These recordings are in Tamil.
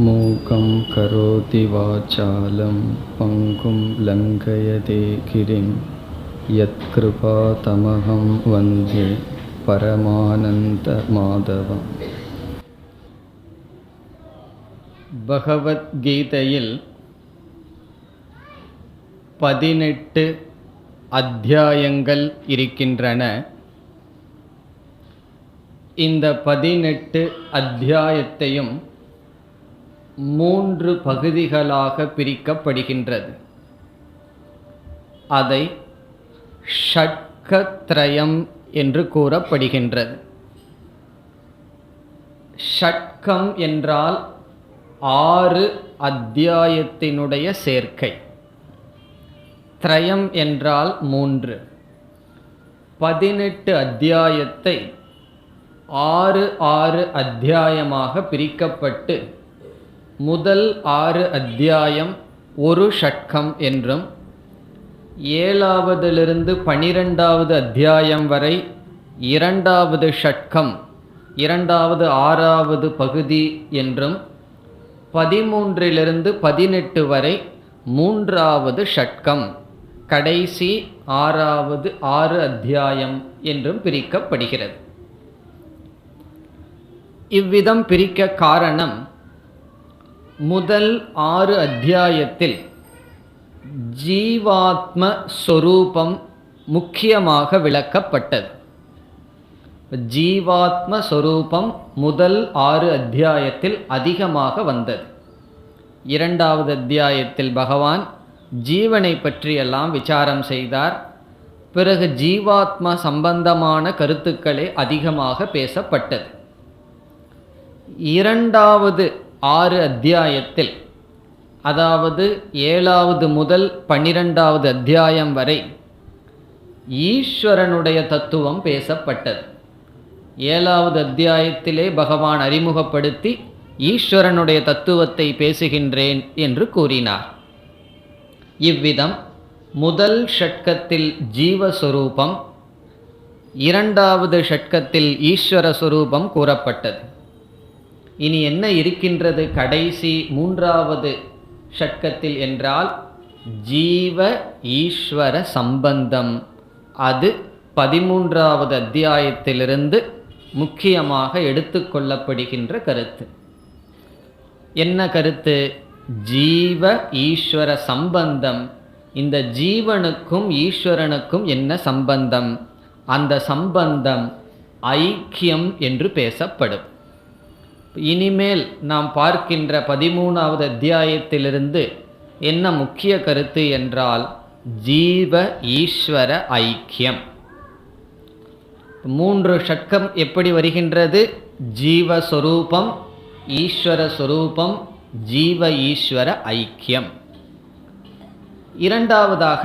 மூகம் கரோதி வாசாலம் பங்கும் லங்கயதே கிரிம் யத்கிருபா தமஹம் வந்தே பரமானந்த மாதவம். பகவத்கீதையில் 18 அத்தியாயங்கள் இருக்கின்றன. இந்த 18 அத்தியாயத்தையும் 3 பகுதிகளாக பிரிக்கப்படுகின்றது. அதை ஷட்கத்ரயம் என்று கூறப்படுகின்றது. ஷட்கம் என்றால் 6 அத்தியாயத்தினுடைய சேர்க்கை. த்ரயம் என்றால் 3. 18 அத்தியாயத்தை 6 அத்தியாயமாக பிரிக்கப்பட்டு முதல் 6 அத்தியாயம் ஒரு ஷட்கம் என்றும், 7லிருந்து 12வது அத்தியாயம் வரை 2வது ஷட்கம், 2வது 6வது பகுதி என்றும், 13லிருந்து 18 வரை 3வது ஷட்கம், கடைசி 6வது 6 அத்தியாயம் என்றும் பிரிக்கப்படுகிறது. இவ்விதம் பிரிக்க காரணம், முதல் 6 அத்தியாயத்தில் ஜீவாத்ம சொரூபம் முக்கியமாக விளக்கப்பட்டது. ஜீவாத்ம சொரூபம் முதல் 6 அத்தியாயத்தில் அதிகமாக வந்தது. 2வது அத்தியாயத்தில் பகவான் ஜீவனை பற்றியெல்லாம் விசாரம் செய்தார். பிறகு ஜீவாத்மா சம்பந்தமான கருத்துக்களே அதிகமாக பேசப்பட்டது. 2வது 6 அத்தியாயத்தில், அதாவது 7வது முதல் 12வது அத்தியாயம் வரை ஈஸ்வரனுடைய தத்துவம் பேசப்பட்டது. 7வது அத்தியாயத்திலே பகவான் அறிமுகப்படுத்தி ஈஸ்வரனுடைய தத்துவத்தை பேசுகின்றேன் என்று கூறினார். இவ்விதம் முதல் ஷட்கத்தில் ஜீவஸ்வரூபம், 2வது ஷட்கத்தில் ஈஸ்வர சொரூபம் கூறப்பட்டது. இனி என்ன இருக்கின்றது கடைசி 3வது ஷட்கத்தில் என்றால் ஜீவ ஈஸ்வர சம்பந்தம். அது 13வது அத்தியாயத்திலிருந்து முக்கியமாக எடுத்துக்கொள்ளப்படுகின்ற கருத்து. என்ன கருத்து? ஜீவ ஈஸ்வர சம்பந்தம். இந்த ஜீவனுக்கும் ஈஸ்வரனுக்கும் என்ன சம்பந்தம்? அந்த சம்பந்தம் ஐக்கியம் என்று பேசப்படும். இனிமேல் நாம் பார்க்கின்ற 13வது அத்தியாயத்திலிருந்து என்ன முக்கிய கருத்து என்றால் ஜீவ ஈஸ்வர ஐக்கியம். 3 ஷட்கம் எப்படி வருகின்றது? ஜீவஸ்வரூபம், ஈஸ்வர சொரூபம், ஜீவ ஈஸ்வர ஐக்கியம். 2வதாக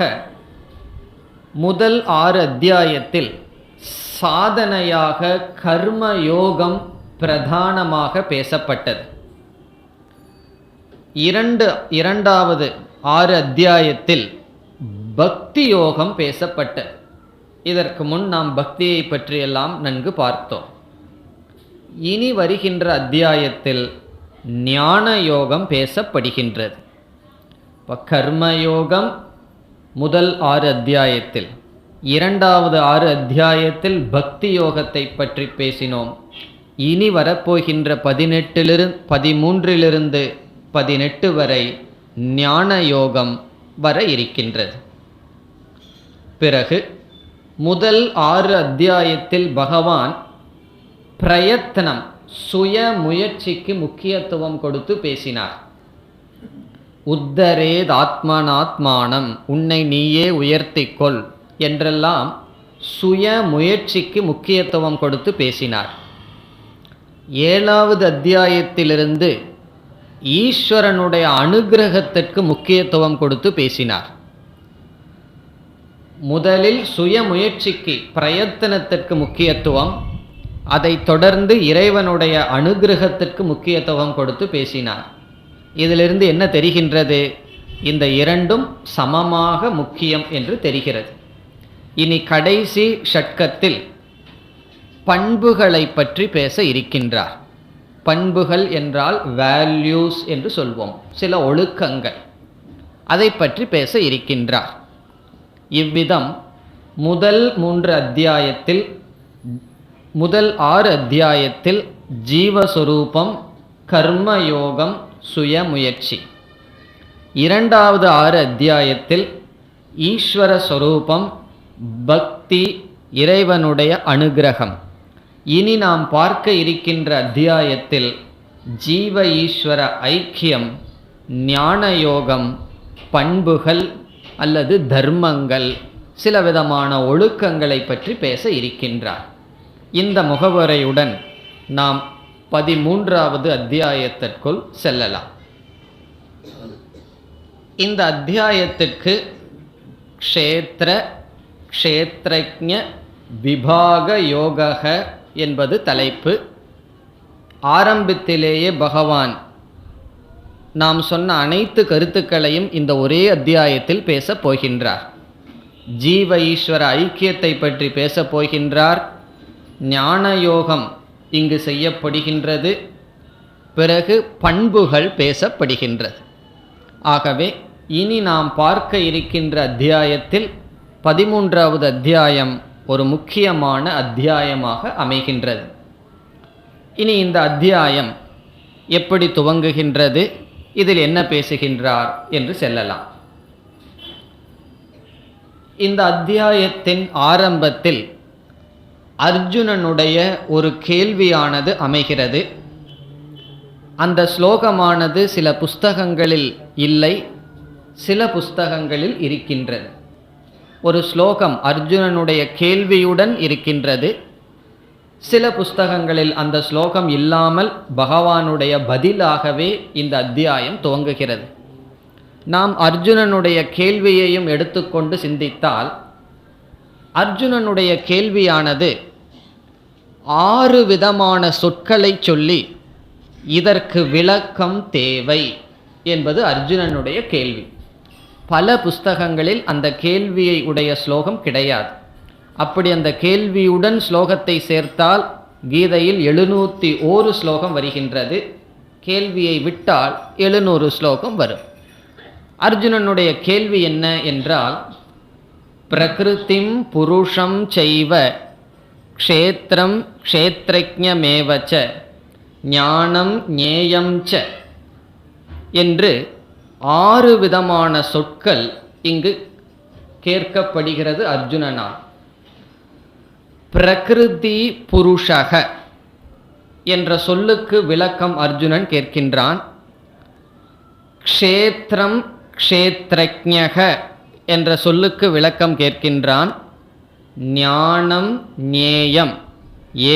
முதல் 6 அத்தியாயத்தில் சாதனையாக கர்ம யோகம் பிரதானமாக பேசப்பட்டது. 2வது 6 அத்தியாயத்தில் பக்தி யோகம் பேசப்பட்டது. இதற்கு முன் நாம் பக்தியை பற்றியெல்லாம் நன்கு பார்த்தோம். இனி வருகின்ற அத்தியாயத்தில் ஞான யோகம் பேசப்படுகின்றது. இப்போ கர்மயோகம் முதல் 6 அத்தியாயத்தில், 2வது 6 அத்தியாயத்தில் பக்தி யோகத்தை பற்றி பேசினோம். இனி வரப்போகின்ற 13லிருந்து 18 வரை ஞான யோகம் வர இருக்கின்றது. பிறகு முதல் 6 அத்தியாயத்தில் பகவான் பிரயத்தனம், சுய முயற்சிக்கு முக்கியத்துவம் கொடுத்து பேசினார். உத்தரேத் ஆத்மனாத்மானம், உன்னை நீயே உயர்த்திக்கொள் என்றெல்லாம் சுய முயற்சிக்கு முக்கியத்துவம் கொடுத்து பேசினார். 7வது அத்தியாயத்திலிருந்து ஈஸ்வரனுடைய அனுகிரகத்திற்கு முக்கியத்துவம் கொடுத்து பேசினார். முதலில் சுய முயற்சிக்கு, பிரயத்தனத்திற்கு முக்கியத்துவம், அதை தொடர்ந்து இறைவனுடைய அனுகிரகத்திற்கு முக்கியத்துவம் கொடுத்து பேசினார். இதிலிருந்து என்ன தெரிகின்றது? இந்த 2ம் சமமாக முக்கியம் என்று தெரிகிறது. இனி கடைசி ஷட்கத்தில் பண்புகளை பற்றி பேச இருக்கின்றார். பண்புகள் என்றால் வேல்யூஸ் என்று சொல்வோம், சில ஒழுக்கங்கள், அதை பற்றி பேச இருக்கின்றார். இவ்விதம் முதல் 3 அத்தியாயத்தில், முதல் 6 அத்தியாயத்தில் ஜீவஸ்வரூபம், கர்மயோகம், சுயமுயற்சி. இரண்டாவது 6 அத்தியாயத்தில் ஈஸ்வர ஸ்வரூபம், பக்தி, இறைவனுடைய அனுகிரகம். இனி நாம் பார்க்க இருக்கின்ற அத்தியாயத்தில் ஜீவ ஈஸ்வர ஐக்கியம், ஞானயோகம், பண்புகள் அல்லது தர்மங்கள், சில விதமான ஒழுக்கங்களை பற்றி பேச இருக்கின்றார். இந்த முகவரையுடன் நாம் 13வது அத்தியாயத்திற்குள் செல்லலாம். இந்த அத்தியாயத்திற்கு க்ஷேத்திர, க்ஷேத்ரஜ்ஞ, விபாக யோக என்பது தலைப்பு. ஆரம்பத்திலேயே பகவான் நாம் சொன்ன அனைத்து கருத்துக்களையும் இந்த ஒரே அத்தியாயத்தில் பேசப் போகின்றார். ஜீவ ஈஸ்வர ஐக்கியத்தை பற்றி பேசப் போகின்றார். ஞானயோகம் இங்கு செய்யப்படுகின்றது. பிறகு பண்புகள் பேசப்படுகின்றது. ஆகவே இனி நாம் பார்க்க இருக்கின்ற அத்தியாயத்தில் 13வது அத்தியாயம் ஒரு முக்கியமான அத்தியாயமாக அமைகின்றது. இனி இந்த அத்தியாயம் எப்படி துவங்குகின்றது, இதில் என்ன பேசுகின்றார் என்று செல்லலாம். இந்த அத்தியாயத்தின் ஆரம்பத்தில் அர்ஜுனனுடைய ஒரு கேள்வியானது அமைகிறது. அந்த ஸ்லோகமானது சில புஸ்தகங்களில் இல்லை, சில புஸ்தகங்களில் இருக்கின்றது. ஒரு ஸ்லோகம் அர்ஜுனனுடைய கேள்வியுடன் இருக்கின்றது. சில புஸ்தகங்களில் அந்த ஸ்லோகம் இல்லாமல் பகவானுடைய பதிலாகவே இந்த அத்தியாயம் துவங்குகிறது. நாம் அர்ஜுனனுடைய கேள்வியையும் எடுத்துக்கொண்டு சிந்தித்தால், அர்ஜுனனுடைய கேள்வியானது 6 விதமான சொற்களை சொல்லி இதற்கு விளக்கம் தேவை என்பது அர்ஜுனனுடைய கேள்வி. பல புஸ்தகங்களில் அந்த கேள்வியை உடைய ஸ்லோகம் கிடையாது. அப்படி அந்த கேள்வியுடன் ஸ்லோகத்தை சேர்த்தால் கீதையில் 701 ஸ்லோகம் வருகின்றது. கேள்வியை விட்டால் 700 ஸ்லோகம் வரும். அர்ஜுனனுடைய கேள்வி என்ன என்றால், பிரகிருதிம் புருஷம் செய்வ க்ஷேத்ரம் க்ஷேத்ரஜ்ஞமேவச்ச ஞானம் ஞேயம் ச என்று 6 விதமான சொற்கள் இங்கு கேட்கப்படுகிறது அர்ஜுனனால். பிரகிருதி புருஷக என்ற சொல்லுக்கு விளக்கம் அர்ஜுனன் கேட்கின்றான். க்ஷேத்ரம் க்ஷேத்ரஜ்ஞக என்ற சொல்லுக்கு விளக்கம் கேட்கின்றான். ஞானம் ஞேயம்,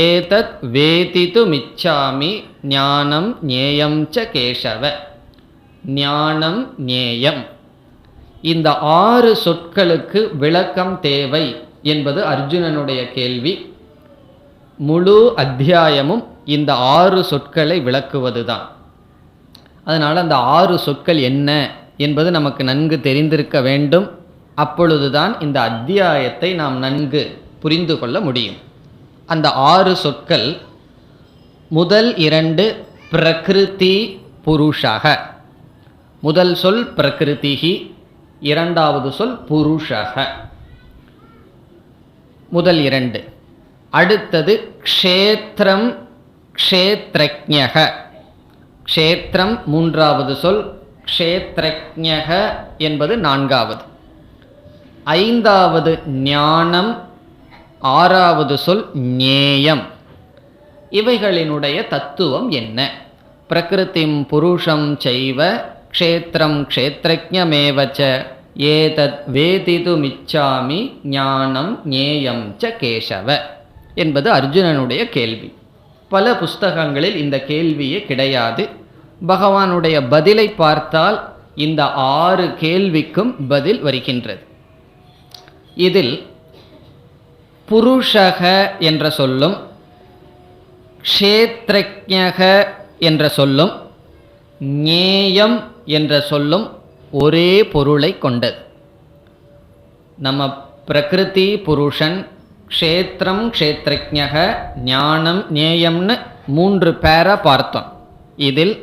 ஏதத் வேதிதுமிச்சாமி ஞானம் ஞேயம் ச கேசவ. ஞானம் ஞேயம், இந்த 6 சொற்களுக்கு விளக்கம் தேவை என்பது அர்ஜுனனுடைய கேள்வி. முழு அத்தியாயமும் இந்த 6 சொற்களை விளக்குவதுதான். அதனால் அந்த 6 சொற்கள் என்ன என்பது நமக்கு நன்கு தெரிந்திருக்க வேண்டும். அப்பொழுதுதான் இந்த அத்தியாயத்தை நாம் நன்கு புரிந்து கொள்ள முடியும். அந்த 6 சொற்கள், முதல் 2 பிரகிருதி புருஷக. முதல் சொல் பிரகிருதிஹி, இரண்டாவது சொல் புருஷக. முதல் 2. அடுத்தது க்ஷேத்ரம் க்ஷேத்ரஜ்ஞக. க்ஷேத்ரம் 3வது சொல், க்ஷேத்ரஜ்ஞக என்பது 4வது. 5வது ஞானம், 6வது சொல் ஞேயம். இவைகளினுடைய தத்துவம் என்ன? பிரகிருதிம் புருஷம் செய்வ க்ஷேத்ரம் க்ஷேத்ரஜ்ஞமேவச்ச ஏதத் வேதிதுமிச்சாமி ஞானம் ஞேயம் ச கேசவ என்பது அர்ஜுனனுடைய கேள்வி. பல புஸ்தகங்களில் இந்த கேள்வியே கிடையாது. பகவானுடைய பதிலை பார்த்தால் இந்த 6 கேள்விக்கும் பதில் வருகின்றது. இதில் புருஷக என்ற சொல்லும் க்ஷேத்ரஜ்ஞக என்ற சொல்லும் ஞேயம் என்ற சொல்லும் ஒரே பொருளை கொண்டது. நம்ம பிரகிருதி புருஷன், க்ஷேத்ரம் க்ஷேத்ரஜ்ஞக, ஞானம் ஞேயம்னு 3 பேரை பார்த்தோம். இதில்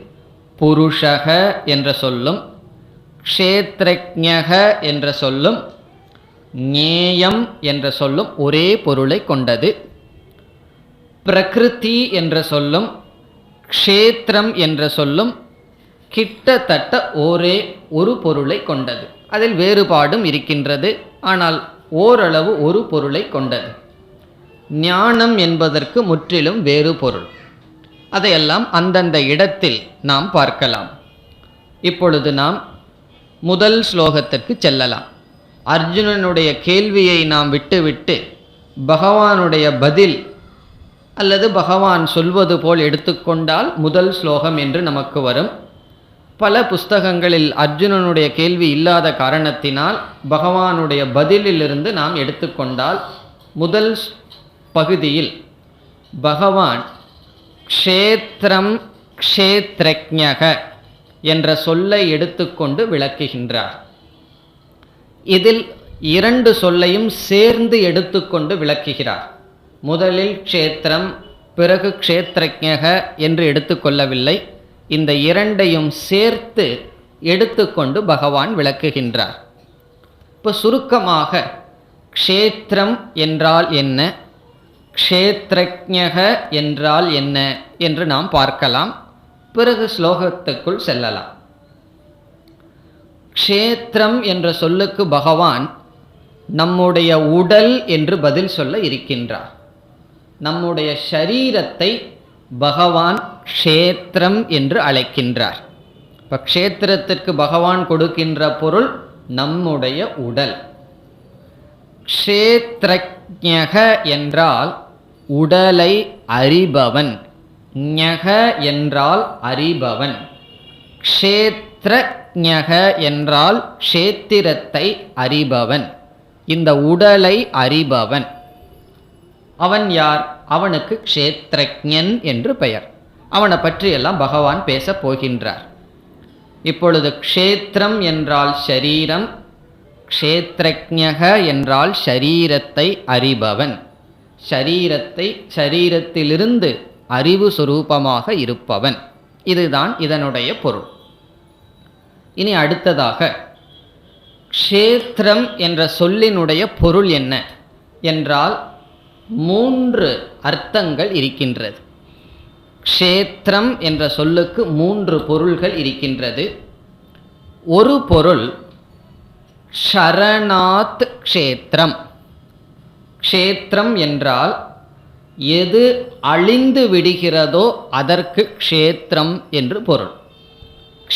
புருஷக என்ற சொல்லும் க்ஷேத்ரஜ்ஞக என்ற சொல்லும் ஞேயம் என்ற சொல்லும் ஒரே பொருளை கொண்டது. பிரகிருதி என்ற சொல்லும் க்ஷேத்திரம் என்ற சொல்லும் கிட்டத்தட்ட ஒரே ஒரு பொருளை கொண்டது. அதில் வேறுபாடும் இருக்கின்றது, ஆனால் ஓரளவு ஒரு பொருளை கொண்டது. ஞானம் என்பதற்கு முற்றிலும் வேறு பொருள். அதையெல்லாம் அந்தந்த இடத்தில் நாம் பார்க்கலாம். இப்பொழுது நாம் முதல் ஸ்லோகத்திற்கு செல்லலாம். அர்ஜுனனுடைய கேள்வியை நாம் விட்டுவிட்டு பகவானுடைய பதில் அல்லது பகவான் சொல்வது போல் எடுத்துக்கொண்டால் முதல் ஸ்லோகம் என்று நமக்கு வரும். பல புஸ்தகங்களில் அர்ஜுனனுடைய கேள்வி இல்லாத காரணத்தினால் பகவானுடைய பதிலிலிருந்து நாம் எடுத்துக்கொண்டால் முதல் பகுதியில் பகவான் க்ஷேத்ரம் க்ஷேத்ரஜ்ஞக என்ற சொல்லை எடுத்துக்கொண்டு விளக்குகின்றார். இதில் 2 சொல்லையும் சேர்ந்து எடுத்துக்கொண்டு விளக்குகிறார். முதலில் க்ஷேத்திரம் பிறகு க்ஷேத்ரஜ்ஞக என்று எடுத்துக்கொள்ளவில்லை. இந்த 2ஐயும் சேர்த்து எடுத்துக்கொண்டு பகவான் விளக்குகின்றார். இப்போ சுருக்கமாக க்ஷேத்திரம் என்றால் என்ன, க்ஷேத்ரஜ்ஞக என்றால் என்ன என்று நாம் பார்க்கலாம். பிறகு ஸ்லோகத்துக்குள் செல்லலாம். க்ஷேத்திரம் என்ற சொல்லுக்கு பகவான் நம்முடைய உடல் என்று பதில் சொல்ல இருக்கின்றார். நம்முடைய ஷரீரத்தை பகவான் க்ஷேத்திரம் என்று அழைக்கின்றார். இப்போ க்ஷேத்திரத்திற்கு பகவான் கொடுக்கின்ற பொருள் நம்முடைய உடல். க்ஷேத்ரஜ்ஞக என்றால் உடலை அறிபவன், ஞக என்றால் அறிபவன். க்ஷேத்ரஜ்ஞக என்றால் க்ஷேத்திரத்தை அறிபவன், இந்த உடலை அறிபவன். அவன் யார்? அவனுக்கு க்ஷேத்ரஜ்ஞன் என்று பெயர். அவனை பற்றியெல்லாம் பகவான் பேசப் போகின்றார். இப்பொழுது க்ஷேத்திரம் என்றால் ஷரீரம், க்ஷேத்ரஜ்ஞக என்றால் ஷரீரத்தை அறிபவன், ஷரீரத்திலிருந்து அறிவு சுரூபமாக இருப்பவன். இதுதான் இதனுடைய பொருள். இனி அடுத்ததாக க்ஷேத்திரம் என்ற சொல்லினுடைய பொருள் என்ன என்றால் 3 அர்த்தங்கள் இருக்கின்றது. க்ஷேத்திரம் என்ற சொல்லுக்கு 3 பொருள்கள் இருக்கின்றது. ஒரு பொருள் ஷரணாத் க்ஷேத்திரம். க்ஷேத்திரம் என்றால் எது அழிந்து விடுகிறதோ அதற்கு க்ஷேத்திரம் என்று பொருள்.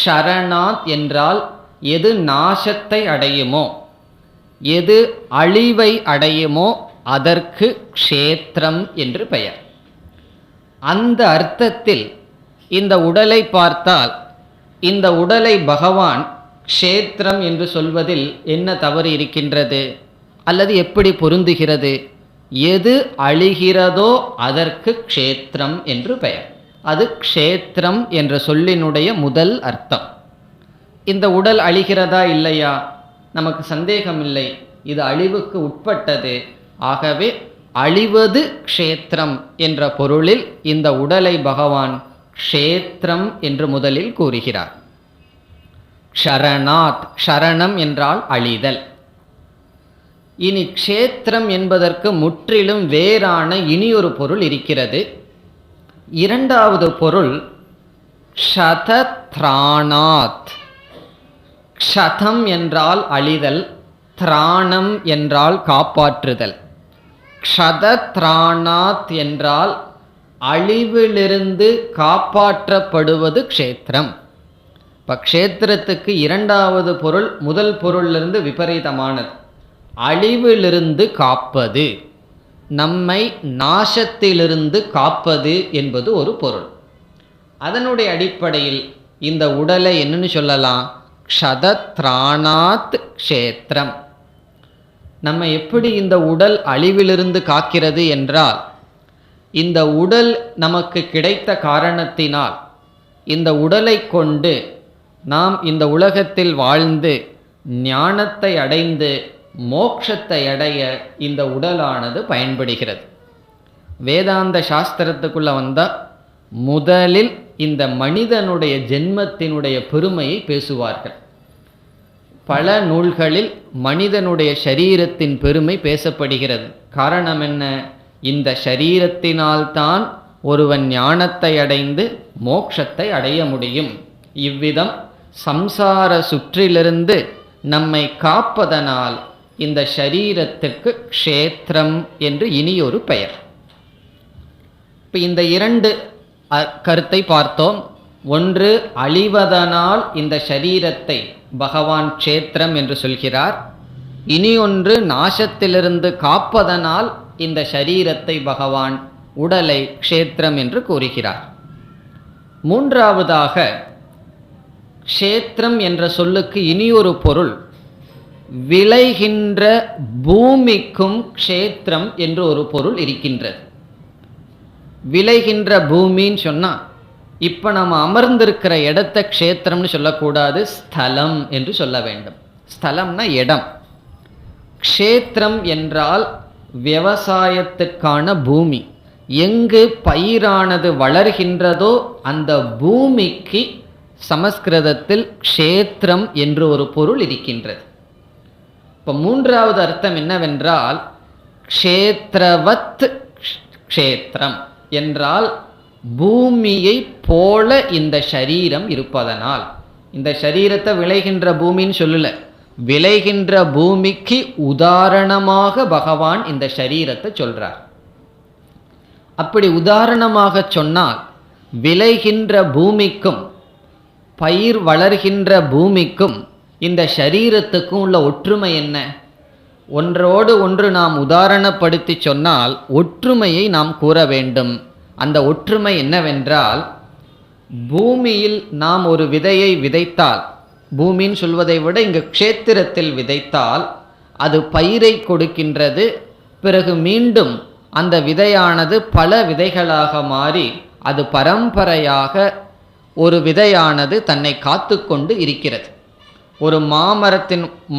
ஷரணாத் என்றால் எது நாசத்தை அடையுமோ, எது அழிவை அடையுமோ அதற்கு க்ஷேத்திரம் என்று பெயர். அந்த அர்த்தத்தில் இந்த உடலை பார்த்தால் இந்த உடலை பகவான் க்ஷேத்திரம் என்று சொல்வதில் என்ன தவறு இருக்கின்றது? அல்லது எப்படி பொருந்துகிறது? எது அழிகிறதோ அதற்கு க்ஷேத்திரம் என்று பெயர். அது க்ஷேத்திரம் என்ற சொல்லினுடைய முதல் அர்த்தம். இந்த உடல் அழிகிறதா இல்லையா? நமக்கு சந்தேகம் இல்லை, இது அழிவுக்கு உட்பட்டது. ஆகவே அழிவது க்ஷேத்திரம் என்ற பொருளில் இந்த உடலை பகவான் க்ஷேத்திரம் என்று முதலில் கூறுகிறார். ஷரணாத், ஷரணம் என்றால் அழிதல். இனி க்ஷேத்திரம் என்பதற்கு முற்றிலும் வேறான இனியொரு பொருள் இருக்கிறது. இரண்டாவது பொருள் க்ஷதத்ராணாத். க்ஷதம் என்றால் அழிதல், திராணம் என்றால் காப்பாற்றுதல். க்ஷதத்ராணாத் என்றால் அழிவிலிருந்து காப்பாற்றப்படுவது க்ஷேத்திரம். இப்போ க்ஷேத்திரத்துக்கு இரண்டாவது பொருள் முதல் பொருளிலிருந்து விபரீதமானது. அழிவிலிருந்து காப்பது, நம்மை நாசத்திலிருந்து காப்பது என்பது ஒரு பொருள். அதனுடைய அடிப்படையில் இந்த உடலை என்னன்னு சொல்லலாம்? க்ஷதத்ராணாத் க்ஷேத்திரம். நம்ம எப்படி இந்த உடல் அழிவிலிருந்து காக்கிறது என்றால், இந்த உடல் நமக்கு கிடைத்த காரணத்தினால் இந்த உடலை கொண்டு நாம் இந்த உலகத்தில் வாழ்ந்து ஞானத்தை அடைந்து மோட்சத்தை அடைய இந்த உடலானது பயன்படுகிறது. வேதாந்த சாஸ்திரத்துக்குள்ளே வந்தால் முதலில் இந்த மனிதனுடைய ஜென்மத்தினுடைய பெருமையை பேசுவார்கள். பல நூல்களில் மனிதனுடைய சரீரத்தின் பெருமை பேசப்படுகிறது. காரணம் என்ன? இந்த சரீரத்தினால்தான் ஒருவன் ஞானத்தை அடைந்து மோட்சத்தை அடைய முடியும். இவ்விதம் சம்சார சுற்றிலிருந்து நம்மை காப்பதனால் இந்த சரீரத்துக்கு க்ஷேத்திரம் என்று இனியொரு பெயர். இப்போ இந்த இரண்டு கருத்தை பார்த்தோம். ஒன்று, அழிவதனால் இந்த சரீரத்தை பகவான் க்ஷேத்திரம் என்று சொல்கிறார். இனி ஒன்று, நாசத்திலிருந்து காப்பதனால் இந்த சரீரத்தை பகவான், உடலை க்ஷேத்திரம் என்று கூறுகிறார். மூன்றாவதாக, க்ஷேத்திரம் என்ற சொல்லுக்கு இனியொரு பொருள், விளைகின்ற பூமிக்கும் க்ஷேத்திரம் என்று ஒரு பொருள் இருக்கின்றது. விளைகின்ற பூமின்னு சொன்னால், இப்போ நம்ம அமர்ந்திருக்கிற இடத்தை க்ஷேத்திரம்னு சொல்லக்கூடாது, ஸ்தலம் என்று சொல்ல வேண்டும். ஸ்தலம்னா இடம். க்ஷேத்திரம் என்றால் விவசாயத்துக்கான பூமி. எங்கு பயிரானது வளர்கின்றதோ அந்த பூமிக்கு சமஸ்கிருதத்தில் க்ஷேத்திரம் என்று ஒரு பொருள் இருக்கின்றது. இப்போ மூன்றாவது அர்த்தம் என்னவென்றால், க்ஷேத்திரவத் க்ஷேத்திரம் என்றால் பூமியை போல இந்த சரீரம் இருப்பதனால். இந்த சரீரத்தை விளைகின்ற பூமின்னு சொல்லல, விளைகின்ற பூமிக்கு உதாரணமாக பகவான் இந்த சரீரத்தை சொல்றார். அப்படி உதாரணமாக சொன்னால், விளைகின்ற பூமிக்கும் பயிர் வளர்கின்ற பூமிக்கும் இந்த சரீரத்துக்கும் உள்ள ஒற்றுமை என்ன? ஒன்றோடு ஒன்று நாம் உதாரணப்படுத்தி சொன்னால் ஒற்றுமையை நாம் கூற வேண்டும். அந்த ஒற்றுமை என்னவென்றால், பூமியில் நாம் ஒரு விதையை விதைத்தால், பூமின்னு சொல்வதை விட இங்கு க்ஷேத்திரத்தில் விதைத்தால் அது பயிரை கொடுக்கின்றது. பிறகு மீண்டும் அந்த விதையானது பல விதைகளாக மாறி அது பரம்பரையாக ஒரு விதையானது தன்னை காத்து கொண்டு இருக்கிறது. ஒரு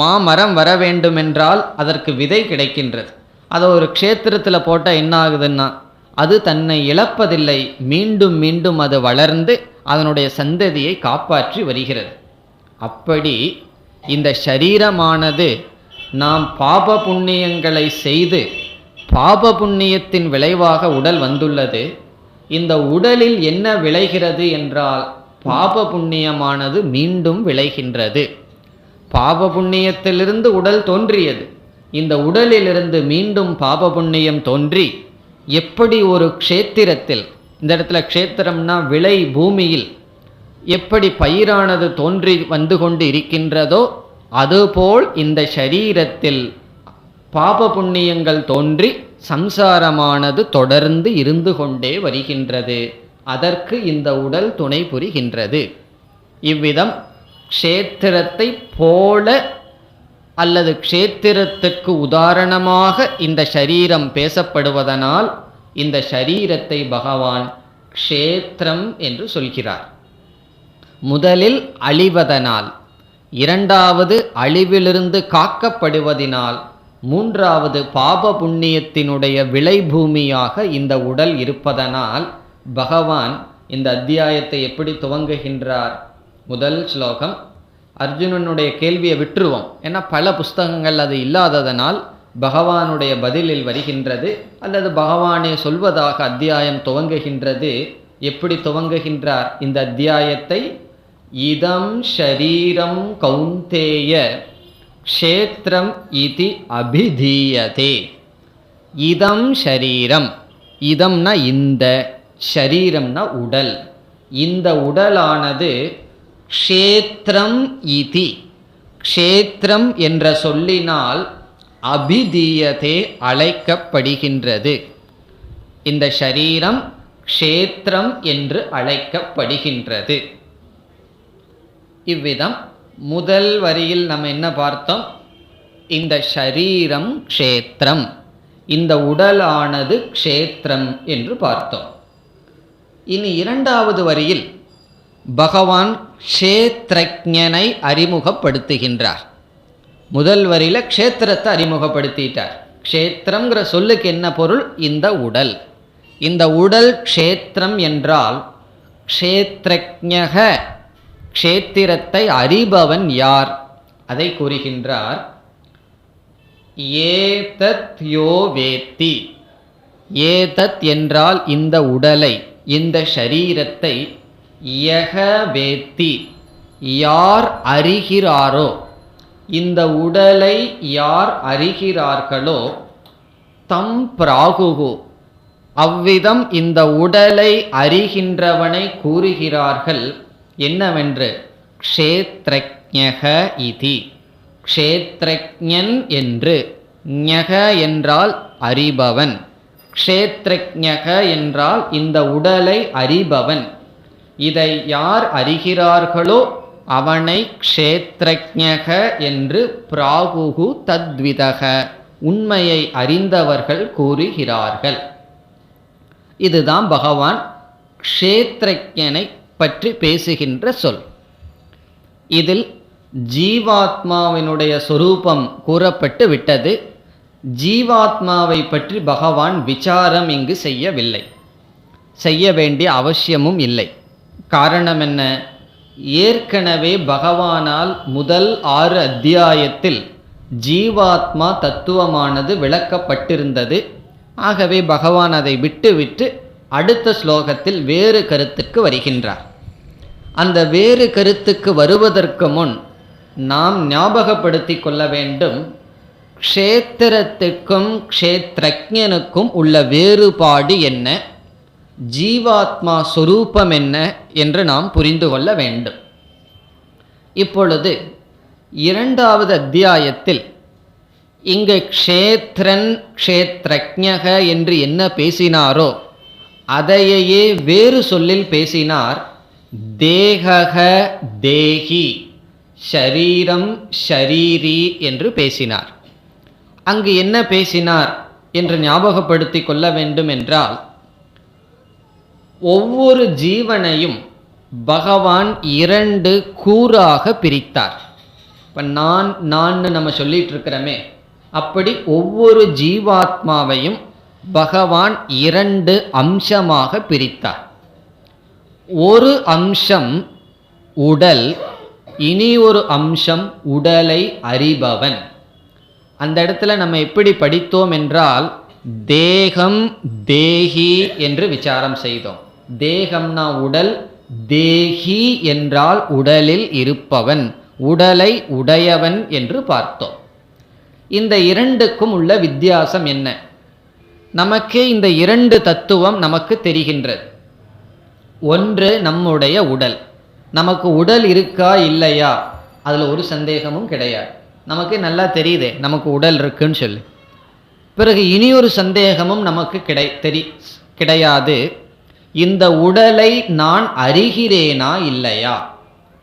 மாமரம் வர வேண்டுமென்றால் அதற்கு விதை கிடைக்கின்றது. அதை ஒரு க்ஷேத்திரத்தில் போட்டால் என்ன ஆகுதுன்னா, அது தன்னை இழப்பதில்லை, மீண்டும் மீண்டும் அது வளர்ந்து அதனுடைய சந்ததியை காப்பாற்றி வருகிறது. அப்படி இந்த சரீரமானது நாம் பாப புண்ணியங்களை செய்து பாப புண்ணியத்தின் விளைவாக உடல் வந்துள்ளது. இந்த உடலில் என்ன விளைகிறது என்றால், பாப புண்ணியமானது மீண்டும் விளைகின்றது. பாப புண்ணியத்திலிருந்து உடல் தோன்றியது. இந்த உடலிலிருந்து மீண்டும் பாப புண்ணியம் தோன்றி, எப்படி ஒரு க்ஷேத்திரத்தில், இந்த இடத்துல க்ஷேத்திரம்னா விளை பூமியில் எப்படி பயிரானது தோன்றி வந்து கொண்டு இருக்கின்றதோ, அதுபோல் இந்த சரீரத்தில் பாப புண்ணியங்கள் தோன்றி சம்சாரமானது தொடர்ந்து இருந்து கொண்டே வருகின்றது. அதற்கு இந்த உடல் துணை புரிகின்றது. இவ்விதம் க்ஷேத்திரத்தை போல அல்லது க்ஷேத்திரத்துக்கு உதாரணமாக இந்த சரீரம் பேசப்படுவதனால் இந்த சரீரத்தை பகவான் க்ஷேத்திரம் என்று சொல்கிறார். முதலில் அழிவதனால், இரண்டாவது அழிவிலிருந்து காக்கப்படுவதினால், மூன்றாவது பாப புண்ணியத்தினுடைய விளைபூமியாக இந்த உடல் இருப்பதனால் பகவான் இந்த அத்தியாயத்தை எப்படி துவங்குகின்றார்? முதல் ஸ்லோகம், அர்ஜுனனுடைய கேள்வியை விட்டுருவோம், ஏன்னா பல புஸ்தகங்கள் அது இல்லாததனால் பகவானுடைய பதிலில் வருகின்றது, அல்லது பகவானே சொல்வதாக அத்தியாயம் துவங்குகின்றது. எப்படி துவங்குகின்றார் இந்த அத்தியாயத்தை? இதம் ஷரீரம் கௌந்தேய க்ஷேத்திரம் இதி அபிதீயதே. இதம் ஷரீரம், இதம்னா இந்த, ஷரீரம்னா உடல். இந்த உடலானது க்ஷேத்திரம் இதி, க்ஷேத்திரம் என்ற சொல்லினால் அபிதீயதே அழைக்கப்படுகின்றது. இந்த ஷரீரம் க்ஷேத்திரம் என்று அழைக்கப்படுகின்றது. இவ்விதம் முதல் வரியில் நம்ம என்ன பார்த்தோம்? இந்த ஷரீரம் க்ஷேத்திரம், இந்த உடலானது க்ஷேத்திரம் என்று பார்த்தோம். இனி இரண்டாவது வரியில் பகவான் க்ஷேத்ரஜ்ஞனை அறிமுகப்படுத்துகின்றார். முதல் வரியில் க்ஷேத்திரத்தை அறிமுகப்படுத்திட்டார். க்ஷேத்திரம்ங்கிற சொல்லுக்கு என்ன பொருள்? இந்த உடல். இந்த உடல் க்ஷேத்திரம் என்றால் க்ஷேத்ரஜ்ஞக, க்ஷேத்திரத்தை அறிபவன் யார்? அதை கூறுகின்றார். ஏதத் யோ வேத்தி. ஏதத் என்றால் இந்த உடலை, இந்த ஷரீரத்தை, யக வேத்தி யார் அறிகிறாரோ, இந்த உடலை யார் அறிகிறார்களோ, தம் பிராகுகு அவ்விதம் இந்த உடலை அறிகின்றவனை கூறுகிறார்கள் என்னவென்று, க்ஷேத்ரஜ்ஞக இதி, க்ஷேத்ரஜ்ஞன் என்று. ஞக என்றால் அறிபவன், க்ஷேத்ரஜ்ஞக என்றால் இந்த உடலை அறிபவன். இதை யார் அறிகிறார்களோ அவனை க்ஷேத்ரஜ்ஞக என்று பிராகுகு தத்விதக, உண்மையை அறிந்தவர்கள் கூறுகிறார்கள். இதுதான் பகவான் க்ஷேத்ரஜ்ஞனை பற்றி பேசுகின்ற சொல். இதில் ஜீவாத்மாவினுடைய சொரூபம் கூறப்பட்டு விட்டது. ஜீவாத்மாவை பற்றி பகவான் விசாரம் இங்கு செய்யவில்லை, செய்ய வேண்டிய அவசியமும் இல்லை. காரணம் என்ன? ஏற்கனவே பகவானால் முதல் 6 அத்தியாயத்தில் ஜீவாத்மா தத்துவமானது விளக்கப்பட்டிருந்தது. ஆகவே பகவான் அதை விட்டுவிட்டு அடுத்த ஸ்லோகத்தில் வேறு கருத்துக்கு வருகின்றார். அந்த வேறு கருத்துக்கு வருவதற்கு முன் நாம் ஞாபகப்படுத்தி கொள்ள வேண்டும், க்ஷேத்திரத்துக்கும் க்ஷேத்ரஜ்ஞனுக்கும் உள்ள வேறுபாடு என்ன, ஜீவாத்மா சொரூபம் என்ன என்று நாம் புரிந்து கொள்ள வேண்டும். இப்பொழுது 2வது அத்தியாயத்தில் இங்கு க்ஷேத்ரன் க்ஷேத்ரஜ்ஞக என்று என்ன பேசினாரோ அதையே வேறு சொல்லில் பேசினார். தேகக தேகி, ஷரீரம் ஷரீரி என்று பேசினார். அங்கு என்ன பேசினார் என்று ஞாபகப்படுத்தி கொள்ள வேண்டும் என்றால், ஒவ்வொரு ஜீவனையும் பகவான் 2 கூறாக பிரித்தார். இப்போ நான் நம்ம சொல்லிட்டு இருக்கிறோமே, அப்படி ஒவ்வொரு ஜீவாத்மாவையும் பகவான் 2 அம்சமாக பிரித்தார். ஒரு அம்சம் உடல், இனி ஒரு அம்சம் உடலை அறிபவன். அந்த இடத்துல நம்ம எப்படி படித்தோம் என்றால், தேகம் தேகி என்று விசாரம் செய்தோம். தேகம்னா உடல், தேகி என்றால் உடலில் இருப்பவன், உடலை உடையவன் என்று பார்த்தோம். இந்த 2க்கும் உள்ள வித்தியாசம் என்ன? நமக்கே இந்த 2 தத்துவம் நமக்கு தெரிகின்றது. ஒன்று நம்முடைய உடல். நமக்கு உடல் இருக்கா இல்லையா அதில் ஒரு சந்தேகமும் கிடையாது. நமக்கு நல்லா தெரியுதே நமக்கு உடல் இருக்குன்னு சொல்லி. பிறகு இனி ஒரு சந்தேகமும் நமக்கு கிடையாது. இந்த உடலை நான் அறிகிறேனா இல்லையா,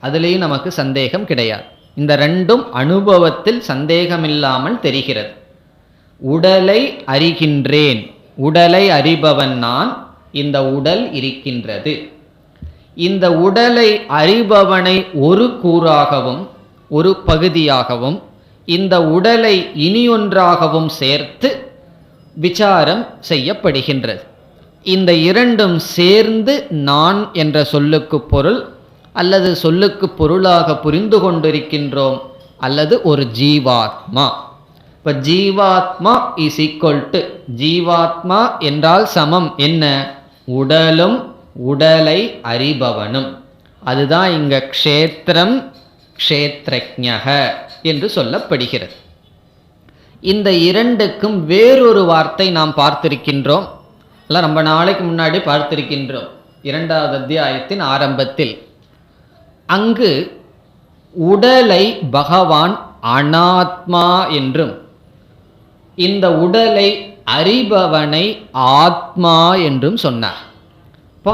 அதுலேயும் நமக்கு சந்தேகம் கிடையாது. இந்த 2ம் அனுபவத்தில் சந்தேகமில்லாமல் தெரிகிறது. உடலை அறிகின்றேன், உடலை அறிபவன் நான், இந்த உடல் இருக்கின்றது. இந்த உடலை அறிபவனை ஒரு கூறாகவும் ஒரு பகுதியாகவும் இந்த உடலை இனியொன்றாகவும் சேர்த்து விசாரம் செய்யப்படுகின்றது. இந்த 2ம் சேர்ந்து நான் என்ற சொல்லுக்கு பொருள் அல்லது சொல்லுக்கு பொருளாக புரிந்து கொண்டிருக்கின்றோம், அல்லது ஒரு ஜீவாத்மா. இப்போ ஜீவாத்மா இஸ் ஈக்குவல் டு, ஜீவாத்மா என்றால் சமம் என்ன, உடலும் உடலை அறிபவனும். அதுதான் இங்க க்ஷேத்திரம் க்ஷேத்ரஜ்ஞக என்று சொல்லப்படுகிறது. இந்த 2க்கும் வேறொரு வார்த்தை நாம் பார்த்திருக்கின்றோம், எல்லாம் ரொம்ப நாளைக்கு முன்னாடி பார்த்திருக்கின்றோம். 2வது அத்தியாயத்தின் ஆரம்பத்தில் அங்கு உடலை பகவான் அனாத்மா என்றும் இந்த உடலை அறிபவனை ஆத்மா என்றும் சொன்னார். இப்போ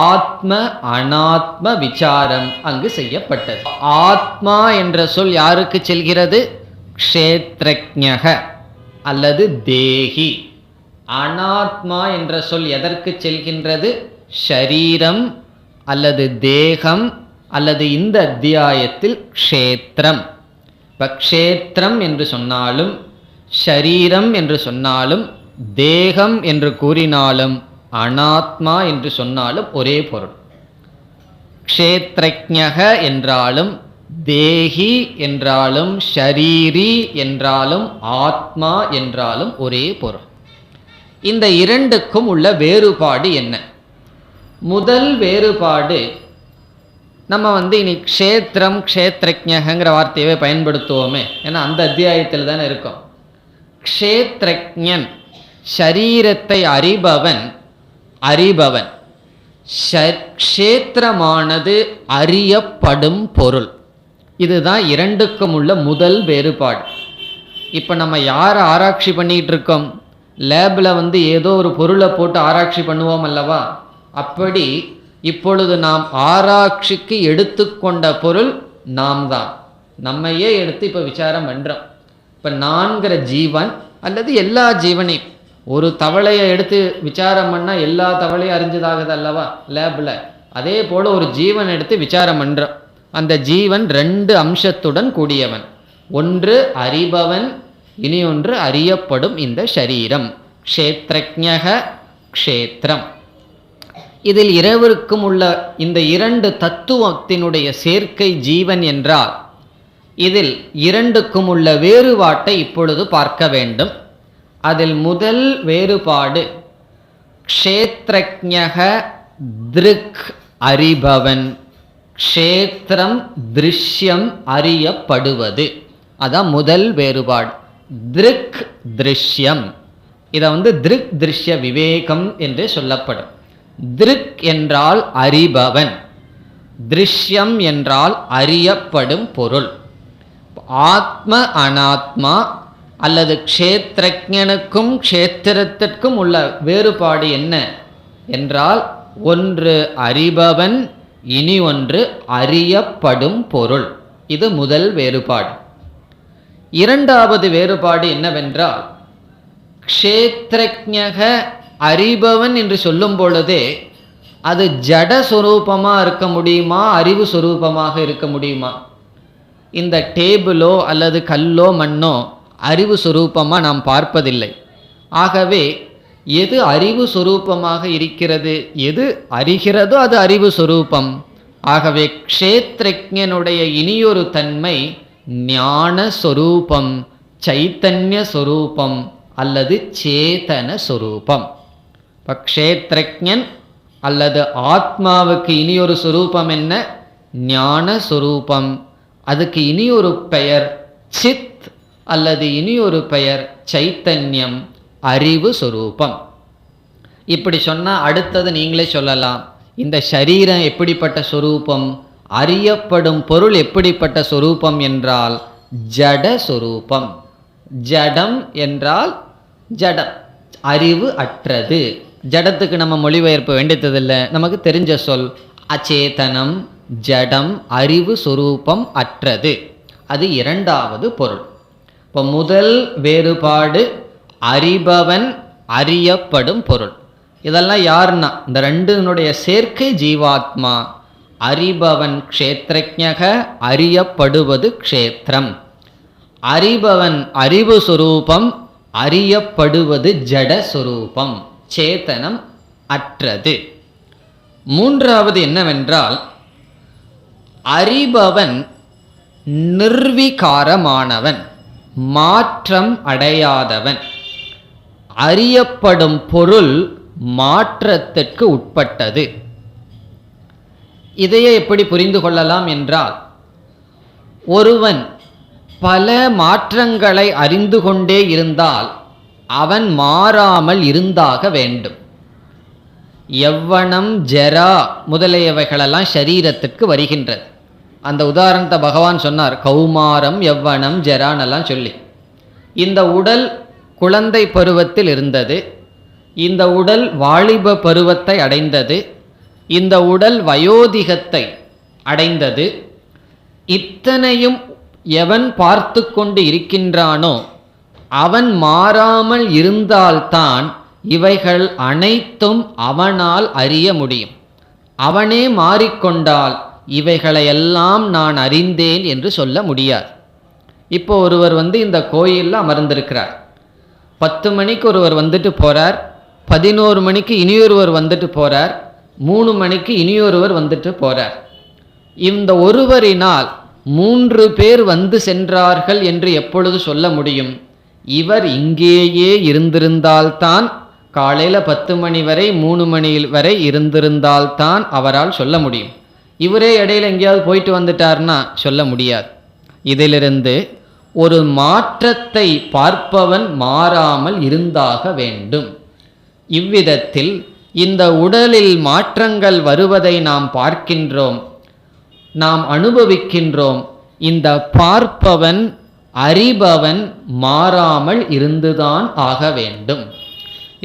ஆத்ம அனாத்ம விசாரம் அங்கு செய்யப்பட்டது. ஆத்மா என்ற சொல் யாருக்கு செல்கிறது? க்ஷேத்ரஜ்ஞக அல்லது தேகி. அனாத்மா என்ற சொல் எதற்கு செல்கின்றது? ஷரீரம் அல்லது தேகம் அல்லது இந்த அத்தியாயத்தில் க்ஷேத்திரம். இப்போ க்ஷேத்திரம் என்று சொன்னாலும் ஷரீரம் என்று சொன்னாலும் தேகம் என்று கூறினாலும் அனாத்மா என்று சொன்னாலும் ஒரே பொருள். க்ஷேத்ரஜ்ஞக என்றாலும், தேஹி என்றாலும், ஷரீரி என்றாலும், ஆத்மா என்றாலும் ஒரே பொருள். இந்த இரண்டுக்கும் உள்ள வேறுபாடு என்ன? முதல் வேறுபாடு, நம்ம இனி க்ஷேத்திரம் க்ஷேத்ரஜ்ஞங்கிற வார்த்தையவே பயன்படுத்துவோமே, ஏன்னா அந்த அத்தியாயத்தில் தானே இருக்கும். க்ஷேத்ரஜ்ஞன் ஷரீரத்தை அறிபவன், அறிபவன். க்ஷேத்திரமானது அறியப்படும் பொருள். இதுதான் இரண்டுக்கும் உள்ள முதல் வேறுபாடு. இப்போ நம்ம யாரை ஆராய்ச்சி பண்ணிகிட்டு இருக்கோம்? லேபில் ஏதோ ஒரு பொருளை போட்டு ஆராய்ச்சி பண்ணுவோம் அல்லவா? அப்படி இப்பொழுது நாம் ஆராய்ச்சிக்கு எடுத்துக்கொண்ட பொருள் நாம் தான். நம்மையே எடுத்து இப்போ விசாரம் பண்ணுறோம். இப்போ நான்கிற ஜீவன் அல்லது எல்லா ஜீவனையும், ஒரு தவளையை எடுத்து விசாரம் பண்ணால் எல்லா தவளையும் அறிஞ்சதாகுது அல்லவா லேபில்? அதே போல் ஒரு ஜீவன் எடுத்து விசாரம் பண்ணுறோம். அந்த ஜீவன் ரெண்டு அம்சத்துடன் கூடியவன். ஒன்று அறிபவன், இனி ஒன்று அறியப்படும் இந்த ஷரீரம். க்ஷேத்ரஜ்ஞக க்ஷேத்திரம். இதில் இருவருக்கும் உள்ள இந்த இரண்டு தத்துவத்தினுடைய சேர்க்கை ஜீவன் என்றால், இதில் இரண்டுக்கும் உள்ள வேறுபாட்டை இப்பொழுது பார்க்க வேண்டும். அதில் முதல் வேறுபாடு, க்ஷேத்ரஜ்ஞக திருக் அறிபவன், க்ஷேத்திரம் திருஷ்யம் அறியப்படுவது. அதான் முதல் வேறுபாடு. திருக் திருஷ்யம், இதை திருக் திருஷ்ய விவேகம் என்று சொல்லப்படும். திருக் என்றால் அறிபவன், திருஷ்யம் என்றால் அறியப்படும் பொருள். ஆத்ம அனாத்மா அல்லது க்ஷேத்ரஜ்ஞனுக்கும் க்ஷேத்திரத்திற்கும் உள்ள வேறுபாடு என்ன என்றால், ஒன்று அறிபவன், இனி ஒன்று அறியப்படும் பொருள். இது முதல் வேறுபாடு. இரண்டாவது வேறுபாடு என்னவென்றால், க்ஷேத்ரஜ்ஞக அறிபவன் என்று சொல்லும் பொழுதே அது ஜட சொரூபமாக இருக்க முடியுமா, அறிவு சொரூபமாக இருக்க முடியுமா? இந்த டேபிளோ அல்லது கல்லோ மண்ணோ அறிவு சொரூபமாக நாம் பார்ப்பதில்லை. ஆகவே எது அறிவு சொரூபமாக இருக்கிறது, எது அறிகிறதோ அது அறிவு சொரூபம். ஆகவே க்ஷேத்ரஜ்ஞனுடைய இனியொரு தன்மை ஞான சொரூபம், சைத்தன்ய சொரூபம் அல்லது சேதன சொரூபம். இப்போ க்ஷேத்ரஜ்ஞன் அல்லது ஆத்மாவுக்கு இனியொரு சொரூபம் என்ன? ஞான சொரூபம். அதுக்கு இனியொரு பெயர் சித் அல்லது இனியொரு பெயர் சைத்தன்யம், அறிவு சொரூபம். இப்படி சொன்னால் அடுத்தது நீங்களே சொல்லலாம், இந்த சரீரம் எப்படிப்பட்ட சொரூபம், அறியப்படும் பொருள் எப்படிப்பட்ட சொரூபம் என்றால் ஜட சொரூபம். ஜடம் என்றால் ஜடம், அறிவு அற்றது. ஜடத்துக்கு நம்ம மொழிபெயர்ப்பு வேண்டியதில்லை, நமக்கு தெரிஞ்ச சொல் அச்சேதனம், ஜடம், அறிவு சொரூபம் அற்றது. அது இரண்டாவது பொருள். இப்போ முதல் வேறுபாடு அறிபவன், அறியப்படும் பொருள். இதெல்லாம் யாருன்னா இந்த ரெண்டுனுடைய சேர்க்கை ஜீவாத்மா. அறிபவன் க்ஷேத்ரஜ்ஞக, அறியப்படுவது க்ஷேத்திரம். அறிபவன் அறிவு சொரூபம், அறியப்படுவது ஜட சொரூபம், சேதனம் அற்றது. மூன்றாவது என்னவென்றால், அறிபவன் நிர்விகாரமானவன், மாற்றம் அடையாதவன். அறியப்படும் பொருள் மாற்றத்திற்கு உட்பட்டது. இதையே எப்படி புரிந்து கொள்ளலாம் என்றால், ஒருவன் பல மாற்றங்களை அறிந்து கொண்டே இருந்தால் அவன் மாறாமல் இருந்தாக வேண்டும். யவ்வனம், ஜரா முதலியவைகளெல்லாம் சரீரத்துக்கு வருகின்றது. அந்த உதாரணத்தை பகவான் சொன்னார், கௌமாரம் யவ்வனம் ஜரானெல்லாம் சொல்லி. இந்த உடல் குழந்தை பருவத்தில் இருந்தது, இந்த உடல் வாலிப பருவத்தை அடைந்தது, இந்த உடல் வயோதிகத்தை அடைந்தது. இத்தனையும் எவன் பார்த்து கொண்டு இருக்கின்றானோ அவன் மாறாமல் இருந்தால்தான் இவைகள் அனைத்தும் அவனால் அறிய முடியும். அவனே மாறிக்கொண்டால் இவைகளையெல்லாம் நான் அறிந்தேன் என்று சொல்ல முடியாது. இப்போ ஒருவர் இந்த கோயிலில் அமர்ந்திருக்கிறார். 10 மணிக்கு ஒருவர் வந்துட்டு போகிறார், 11 மணிக்கு இனியொருவர் வந்துட்டு போகிறார், 3 மணிக்கு இனியொருவர் வந்துட்டு போகிறார். இந்த ஒருவரினால் 3 பேர் வந்து சென்றார்கள் என்று எப்பொழுது சொல்ல முடியும்? இவர் இங்கேயே இருந்திருந்தால்தான், காலையில் 10 மணி வரை 3 மணி வரை இருந்திருந்தால்தான் அவரால் சொல்ல முடியும். இவரே இடையில எங்கேயாவது போயிட்டு வந்துட்டார்னா சொல்ல முடியாது. இதிலிருந்து ஒரு மாற்றத்தை பார்ப்பவன் மாறாமல் இருந்தாக வேண்டும். இவ்விதத்தில் இந்த உடலில் மாற்றங்கள் வருவதை நாம் பார்க்கின்றோம், நாம் அனுபவிக்கின்றோம். இந்த பார்ப்பவன் அறிபவன் மாறாமல் இருந்துதான் ஆக வேண்டும்.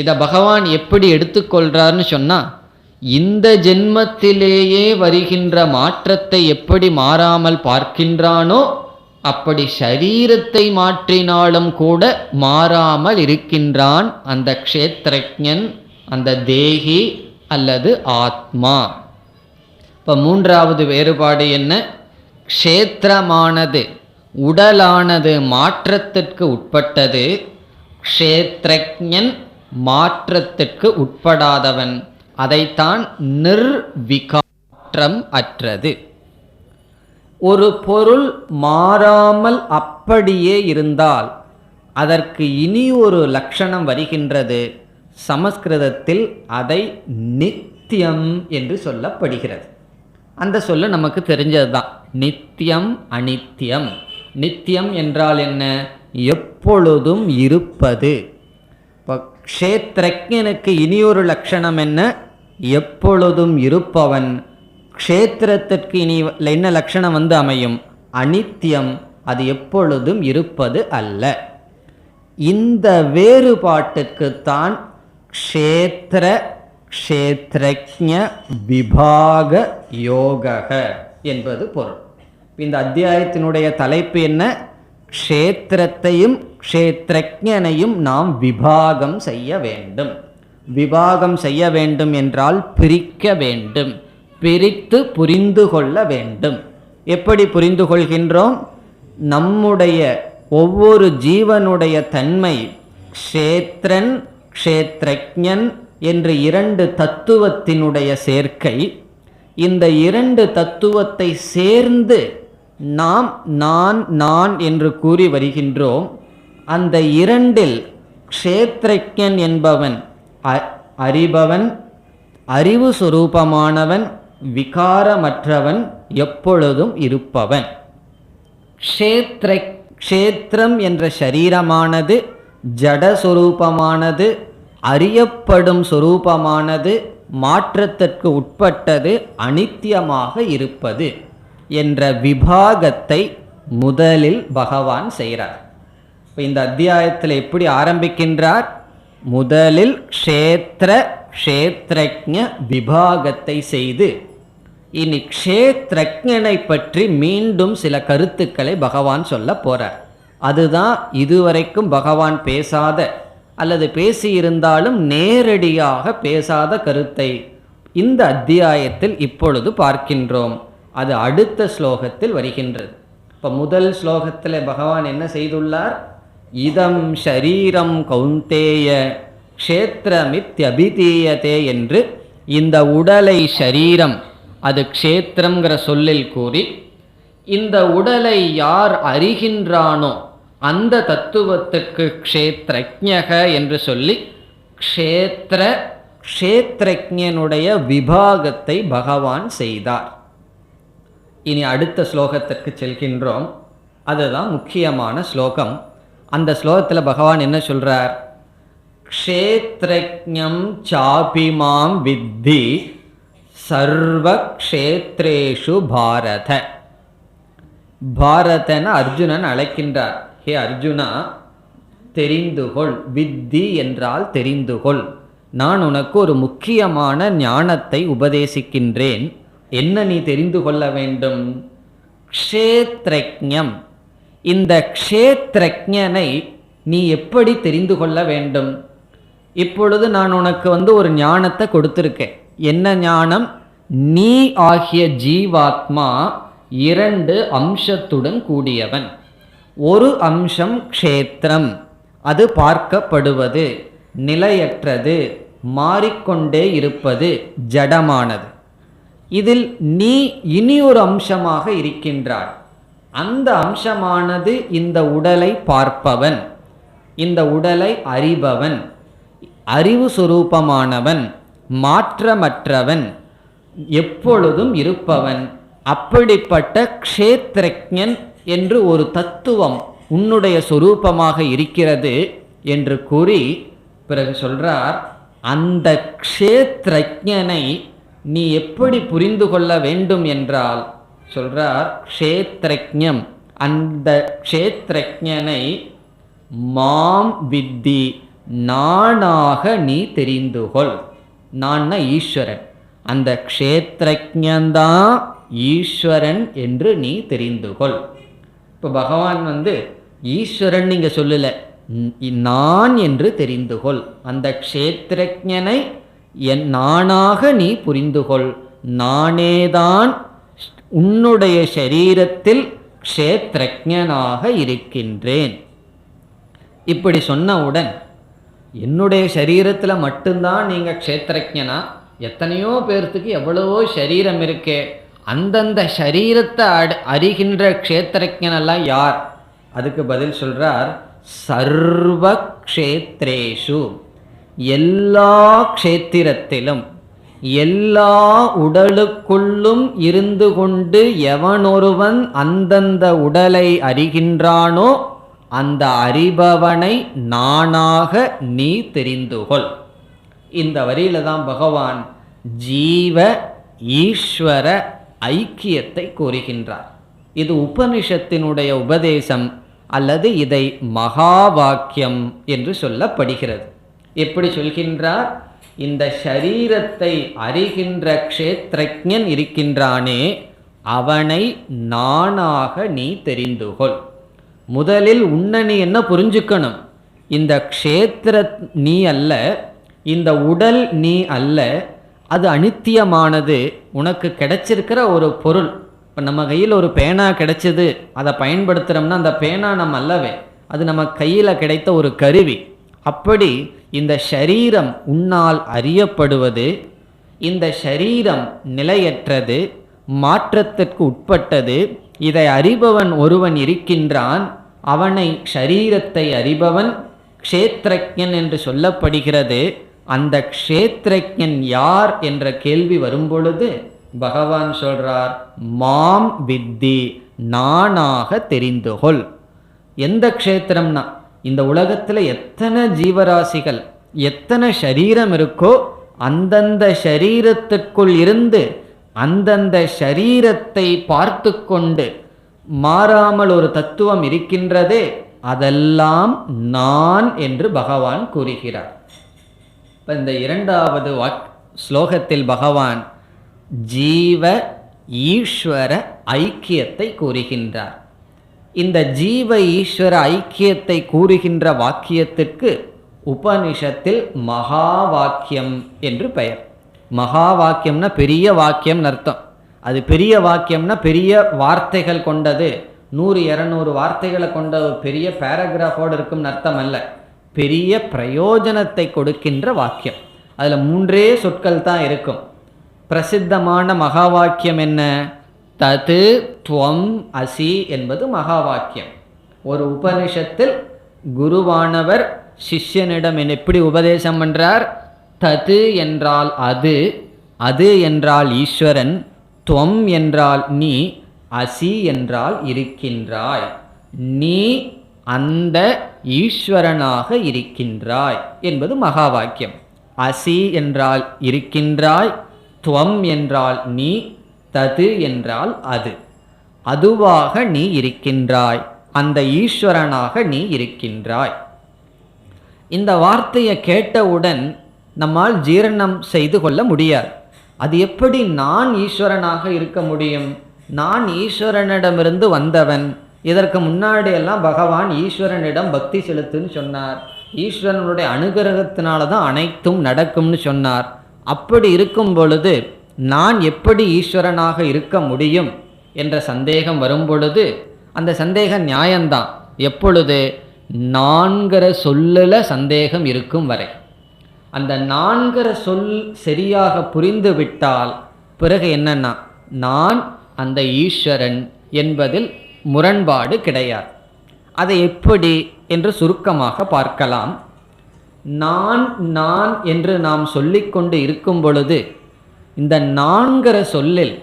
இதை பகவான் எப்படி எடுத்துக்கொள்றார்னு சொன்னா, இந்த ஜென்மத்திலேயே வருகின்ற மாற்றத்தை எப்படி மாறாமல் பார்க்கின்றானோ அப்படி ஷரீரத்தை மாற்றினாலும் கூட மாறாமல் இருக்கின்றான் அந்த க்ஷேத்ரஜ்ஞன், அந்த தேகி அல்லது ஆத்மா. இப்போ மூன்றாவது வேறுபாடு என்ன? க்ஷேத்திரமானது, உடலானது மாற்றத்திற்கு உட்பட்டது, க்ஷேத்ரஜ்ஞன் மாற்றத்திற்கு உட்படாதவன். அதைத்தான் நிர்விகாரம் அற்றது. ஒரு பொருள் மாறாமல் அப்படியே இருந்தால் அதற்கு இனி ஒரு லட்சணம் வருகின்றது. சமஸ்கிருதத்தில் அதை நித்தியம் என்று சொல்லப்படுகிறது. அந்த சொல்ல நமக்கு தெரிஞ்சது தான், நித்தியம் அனித்தியம். நித்தியம் என்றால் என்ன? எப்பொழுதும் இருப்பது. இப்போ க்ஷேத்ரஜ்ஞனுக்கு இனியொரு லட்சணம் என்ன? எப்பொழுதும் இருப்பவன். க்ஷேத்திரத்திற்கு இனி என்ன லட்சணம் வந்து அமையும்? அனித்தியம், அது எப்பொழுதும் இருப்பது அல்ல. இந்த வேறுபாட்டுக்குத்தான் க்ஷேத்திர க்ஷேத்ரஜ்ஞ விபாக யோக என்பது பொருள். இந்த அத்தியாயத்தினுடைய தலைப்பு என்ன? க்ஷேத்திரத்தையும் க்ஷேத்ரஜ்ஞனையும் நாம் விபாகம் செய்ய வேண்டும். விபாகம் செய்ய வேண்டும் என்றால் பிரிக்க வேண்டும், பிரித்து புரிந்து கொள்ள வேண்டும். எப்படி புரிந்து கொள்கின்றோம்? நம்முடைய ஒவ்வொரு ஜீவனுடைய தன்மை க்ஷேத்ரன் க்ஷேத்ரஜ்ஞன் என்று 2 தத்துவத்தினுடைய சேர்க்கை. இந்த 2 தத்துவத்தை சேர்ந்து நாம் நான் நான் என்று கூறி வருகின்றோம். அந்த 2இல் க்ஷேத்ரஜ்ஞன் என்பவன் அறிபவன், அறிவு சுரூபமானவன், விகாரமற்றவன், எப்பொழுதும் இருப்பவன். க்ஷேத்திரம் என்ற ஷரீரமானது ஜடஸ்வரூபமானது, அறியப்படும் சொரூபமானது, மாற்றத்திற்கு உட்பட்டது, அனித்தியமாக இருப்பது என்ற விபாகத்தை முதலில் பகவான் செய்கிறார். இப்போ இந்த அத்தியாயத்தில் எப்படி ஆரம்பிக்கின்றார்? முதலில் க்ஷேத்திர க்ஷேத்ரஜ்ஞ விபாகத்தை செய்து இனி க்ஷேத்ரஜ்ஞனை பற்றி மீண்டும் சில கருத்துக்களை பகவான் சொல்ல போறார். அதுதான் இதுவரைக்கும் பகவான் பேசாத அல்லது பேசியிருந்தாலும் நேரடியாக பேசாத கருத்தை இந்த அத்தியாயத்தில் இப்பொழுது பார்க்கின்றோம். அது அடுத்த ஸ்லோகத்தில் வருகின்றது. இப்போ முதல் ஸ்லோகத்தில் பகவான் என்ன செய்துள்ளார்? இதம் ஷரீரம் கௌந்தேய க்ஷேத்திரமித்யபிதீயதே என்று இந்த உடலை ஷரீரம், அது க்ஷேத்திரம்ங்கிற சொல்லில் கூறி, இந்த உடலை யார் அறிகின்றானோ அந்த தத்துவத்துக்கு க்ஷேத்ரஜ்ஞக என்று சொல்லி க்ஷேத்திர க்ஷேத்ரஜ்ஞனுடைய விபாகத்தை பகவான் செய்தார். இனி அடுத்த ஸ்லோகத்திற்கு செல்கின்றோம். அதுதான் முக்கியமான ஸ்லோகம். அந்த ஸ்லோகத்தில் பகவான் என்ன சொல்றார்? க்ஷேத்ரஜ்ஞம் சாபிமாம் வித்தி சர்வ க்ஷேத்ரேஷு பாரத. பாரதன அர்ஜுனன் அழைக்கின்றார். ஹே அர்ஜுனா, தெரிந்துகொள். வித்தி என்றால் தெரிந்துகொள். நான் உனக்கு ஒரு முக்கியமான ஞானத்தை உபதேசிக்கின்றேன். என்ன நீ தெரிந்து கொள்ள வேண்டும்? க்ஷேத்ரஜ்ஞம், இந்த க்ஷேத்ரஜ்ஞனை நீ எப்படி தெரிந்து கொள்ள வேண்டும்? இப்பொழுது நான் உனக்கு ஒரு ஞானத்தை கொடுத்திருக்கேன். என்ன ஞானம்? நீ ஆகிய ஜீவாத்மா 2 அம்சத்துடன் கூடியவன். ஒரு அம்சம் க்ஷேத்திரம், அது பார்க்கப்படுவது, நிலையற்றது, மாறிக்கொண்டே இருப்பது ஜடமானது. இதில் நீ இனி ஒரு அம்சமாக இருக்கின்றாய். அந்த அம்சமானது இந்த உடலை பார்ப்பவன், இந்த உடலை அறிபவன், அறிவு சுரூபமானவன், மாற்றமற்றவன், எப்பொழுதும் இருப்பவன். அப்படிப்பட்ட க்ஷேத்ரஜ்ஞன் என்று ஒரு தத்துவம் உன்னுடைய சொரூபமாக இருக்கிறது என்று கூறி பிறகு சொல்றார், அந்த க்ஷேத்ரஜ்ஞனை நீ எப்படி புரிந்து கொள்ள வேண்டும் என்றால் சொல்றார், க்ஷேத்ரஜ்ஞம், அந்த க்ஷேத்ரஜ்ஞனை மாம் வித்தி, நானாக நீ தெரிந்து கொள். நான் ஈஸ்வரன், அந்த க்ஷேத்ரஜ்ஞன்தான் ஈஸ்வரன் என்று நீ தெரிந்து கொள். இப்போ பகவான் ஈஸ்வரன் நீங்க சொல்லல, நான் என்று தெரிந்து கொள். அந்த க்ஷேத்ரஜ்ஞனை என் நானாக நீ புரிந்து கொள். நானேதான் உன்னுடைய சரீரத்தில் க்ஷேத்ரஜ்ஞனாக இருக்கின்றேன். இப்படி சொன்னவுடன் என்னுடைய சரீரத்தில் மட்டும்தான் நீங்கள் க்ஷேத்ரஜ்ஞனா? எத்தனையோ பேர்த்துக்கு எவ்வளவோ சரீரம் இருக்கே, அந்தந்த சரீரத்தை அறிகின்ற க்ஷேத்ரஜ்ஞனெல்லாம் யார்? அதுக்கு பதில் சொல்றார், சர்வ க்ஷேத்ரேஷு, எல்லா க்ஷேத்திரத்திலும் எல்லா உடலுக்குள்ளும் இருந்து கொண்டு எவனொருவன் அந்தந்த உடலை அறிகின்றானோ அந்த அறிபவனை நானாக நீ தெரிந்து கொள். இந்த வரியில தான் பகவான் ஜீவ ஈஸ்வர ஐக்கியத்தை கூறுகின்றார். இது உபனிஷத்தினுடைய உபதேசம், அல்லது இதை மகா வாக்கியம் என்று சொல்லப்படுகிறது. எப்படி சொல்கின்றார்? இந்த ஷரீரத்தை அறிகின்ற க்ஷேத்ரஜ்ஞன் இருக்கின்றானே, அவனை நானாக நீ தெரிந்து கொள். முதலில் உன்னை நீ என்ன புரிஞ்சுக்கணும்? இந்த க்ஷேத்திர நீ அல்ல, இந்த உடல் நீ அல்ல, அது அனித்தியமானது. உனக்கு கிடைச்சிருக்கிற ஒரு பொருள். இப்போ நம்ம கையில் ஒரு பேனா கிடைச்சது, அதை பயன்படுத்துகிறோம்னா அந்த பேனா நம்ம அல்லவே, அது நம்ம கையில் கிடைத்த ஒரு கருவி. அப்படி இந்த ஷரீரம் உன்னால் அறியப்படுவது, இந்த ஷரீரம் நிலையற்றது, மாற்றத்திற்கு உட்பட்டது. இதை அறிபவன் ஒருவன் இருக்கின்றான், அவனை ஷரீரத்தை அறிபவன் க்ஷேத்ரஜ்ஞன் என்று சொல்லப்படுகிறது. அந்த க்ஷேத்ரஜ்ஞன் யார் என்ற கேள்வி வரும்பொழுது பகவான் சொல்றார், மாம் வித்தி, நானாக தெரிந்து கொள். எந்த க்ஷேத்திரம்னா இந்த உலகத்தில் எத்தனை ஜீவராசிகள், எத்தனை ஷரீரம் இருக்கோ அந்தந்த ஷரீரத்திற்குள் இருந்து அந்தந்த ஷரீரத்தை பார்த்து கொண்டு மாறாமல் ஒரு தத்துவம் இருக்கின்றதே, அதெல்லாம் நான் என்று பகவான் கூறுகிறார். இப்போ இந்த இரண்டாவது ஸ்லோகத்தில் பகவான் ஜீவ ஈஸ்வர ஐக்கியத்தை கூறுகின்றார். இந்த ஜீவ ஈஸ்வர ஐக்கியத்தை கூறுகின்ற வாக்கியத்திற்கு உபனிஷத்தில் மகா வாக்கியம் என்று பெயர். மகா வாக்கியம்னா பெரிய வாக்கியம் அர்த்தம். அது பெரிய வாக்கியம்னா பெரிய வார்த்தைகள் கொண்டது, 100-200 வார்த்தைகளை கொண்ட ஒரு பெரிய பேராகிராஃபோடு இருக்கும்னு அர்த்தம் அல்ல. பெரிய பிரயோஜனத்தை கொடுக்கின்ற வாக்கியம். அதில் 3 சொற்கள் தான் இருக்கும். பிரசித்தமான மகா வாக்கியம் என்ன? தது துவம் அசி என்பது மகா வாக்கியம். ஒரு உபனிஷத்தில் குருவானவர் சிஷ்யனிடம் எப்படி உபதேசம் பண்றார்? தது என்றால் அது, அது என்றால் ஈஸ்வரன், துவம் என்றால் நீ, அசி என்றால் இருக்கின்றாய். நீ அந்த ஈஸ்வரனாக இருக்கின்றாய் என்பது மகா வாக்கியம். அசி என்றால் இருக்கின்றாய், துவம் என்றால் நீ, தது என்றால் அது, அதுவாக நீ இருக்கின்றாய், அந்த ஈஸ்வரனாக நீ இருக்கின்றாய். இந்த வார்த்தையை கேட்டவுடன் நம்மால் ஜீரணம் செய்து கொள்ள முடியாது. அது எப்படி நான் ஈஸ்வரனாக இருக்க முடியும்? நான் ஈஸ்வரனிடமிருந்து வந்தவன். இதற்கு முன்னாடியெல்லாம் பகவான் ஈஸ்வரனிடம் பக்தி செலுத்துன்னு சொன்னார். ஈஸ்வரனுடைய அனுகிரகத்தினால தான் அனைத்தும் நடக்கும்னு சொன்னார். அப்படி இருக்கும் பொழுது நான் எப்படி ஈஸ்வரனாக இருக்க முடியும் என்ற சந்தேகம் வரும் பொழுது, அந்த சந்தேகம் நியாயம்தான். எப்பொழுது? நான்கிற சொல்லில் சந்தேகம் இருக்கும் வரை. அந்த நான்கிற சொல் சரியாக புரிந்து விட்டால் பிறகு என்னன்னா நான் அந்த ஈஸ்வரன் என்பதில் முரண்பாடு கிடையாது. அதை எப்படி என்று சுருக்கமாக பார்க்கலாம். நான் நான் என்று நாம் சொல்லிக்கொண்டு இருக்கும் பொழுது இந்த நான்கிற சொல்லில்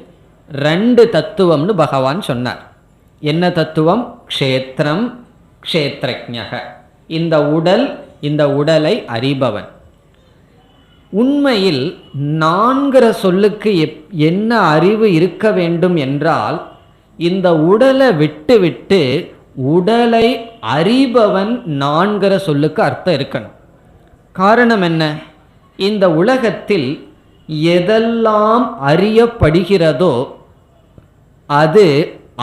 2 தத்துவம்னு பகவான் சொன்னார். என்ன தத்துவம்? க்ஷேத்திரம், க்ஷேத்ரஜ்ஞக. இந்த உடல், இந்த உடலை அறிபவன். உண்மையில் நான்கிற சொல்லுக்கு என்ன அறிவு இருக்க வேண்டும் என்றால் இந்த உடலை விட்டு விட்டு உடலை அறிபவன் நான்கிற சொல்லுக்கு அர்த்தம் இருக்கணும். காரணம் என்ன? இந்த உலகத்தில் எதெல்லாம் அறியப்படுகிறதோ அது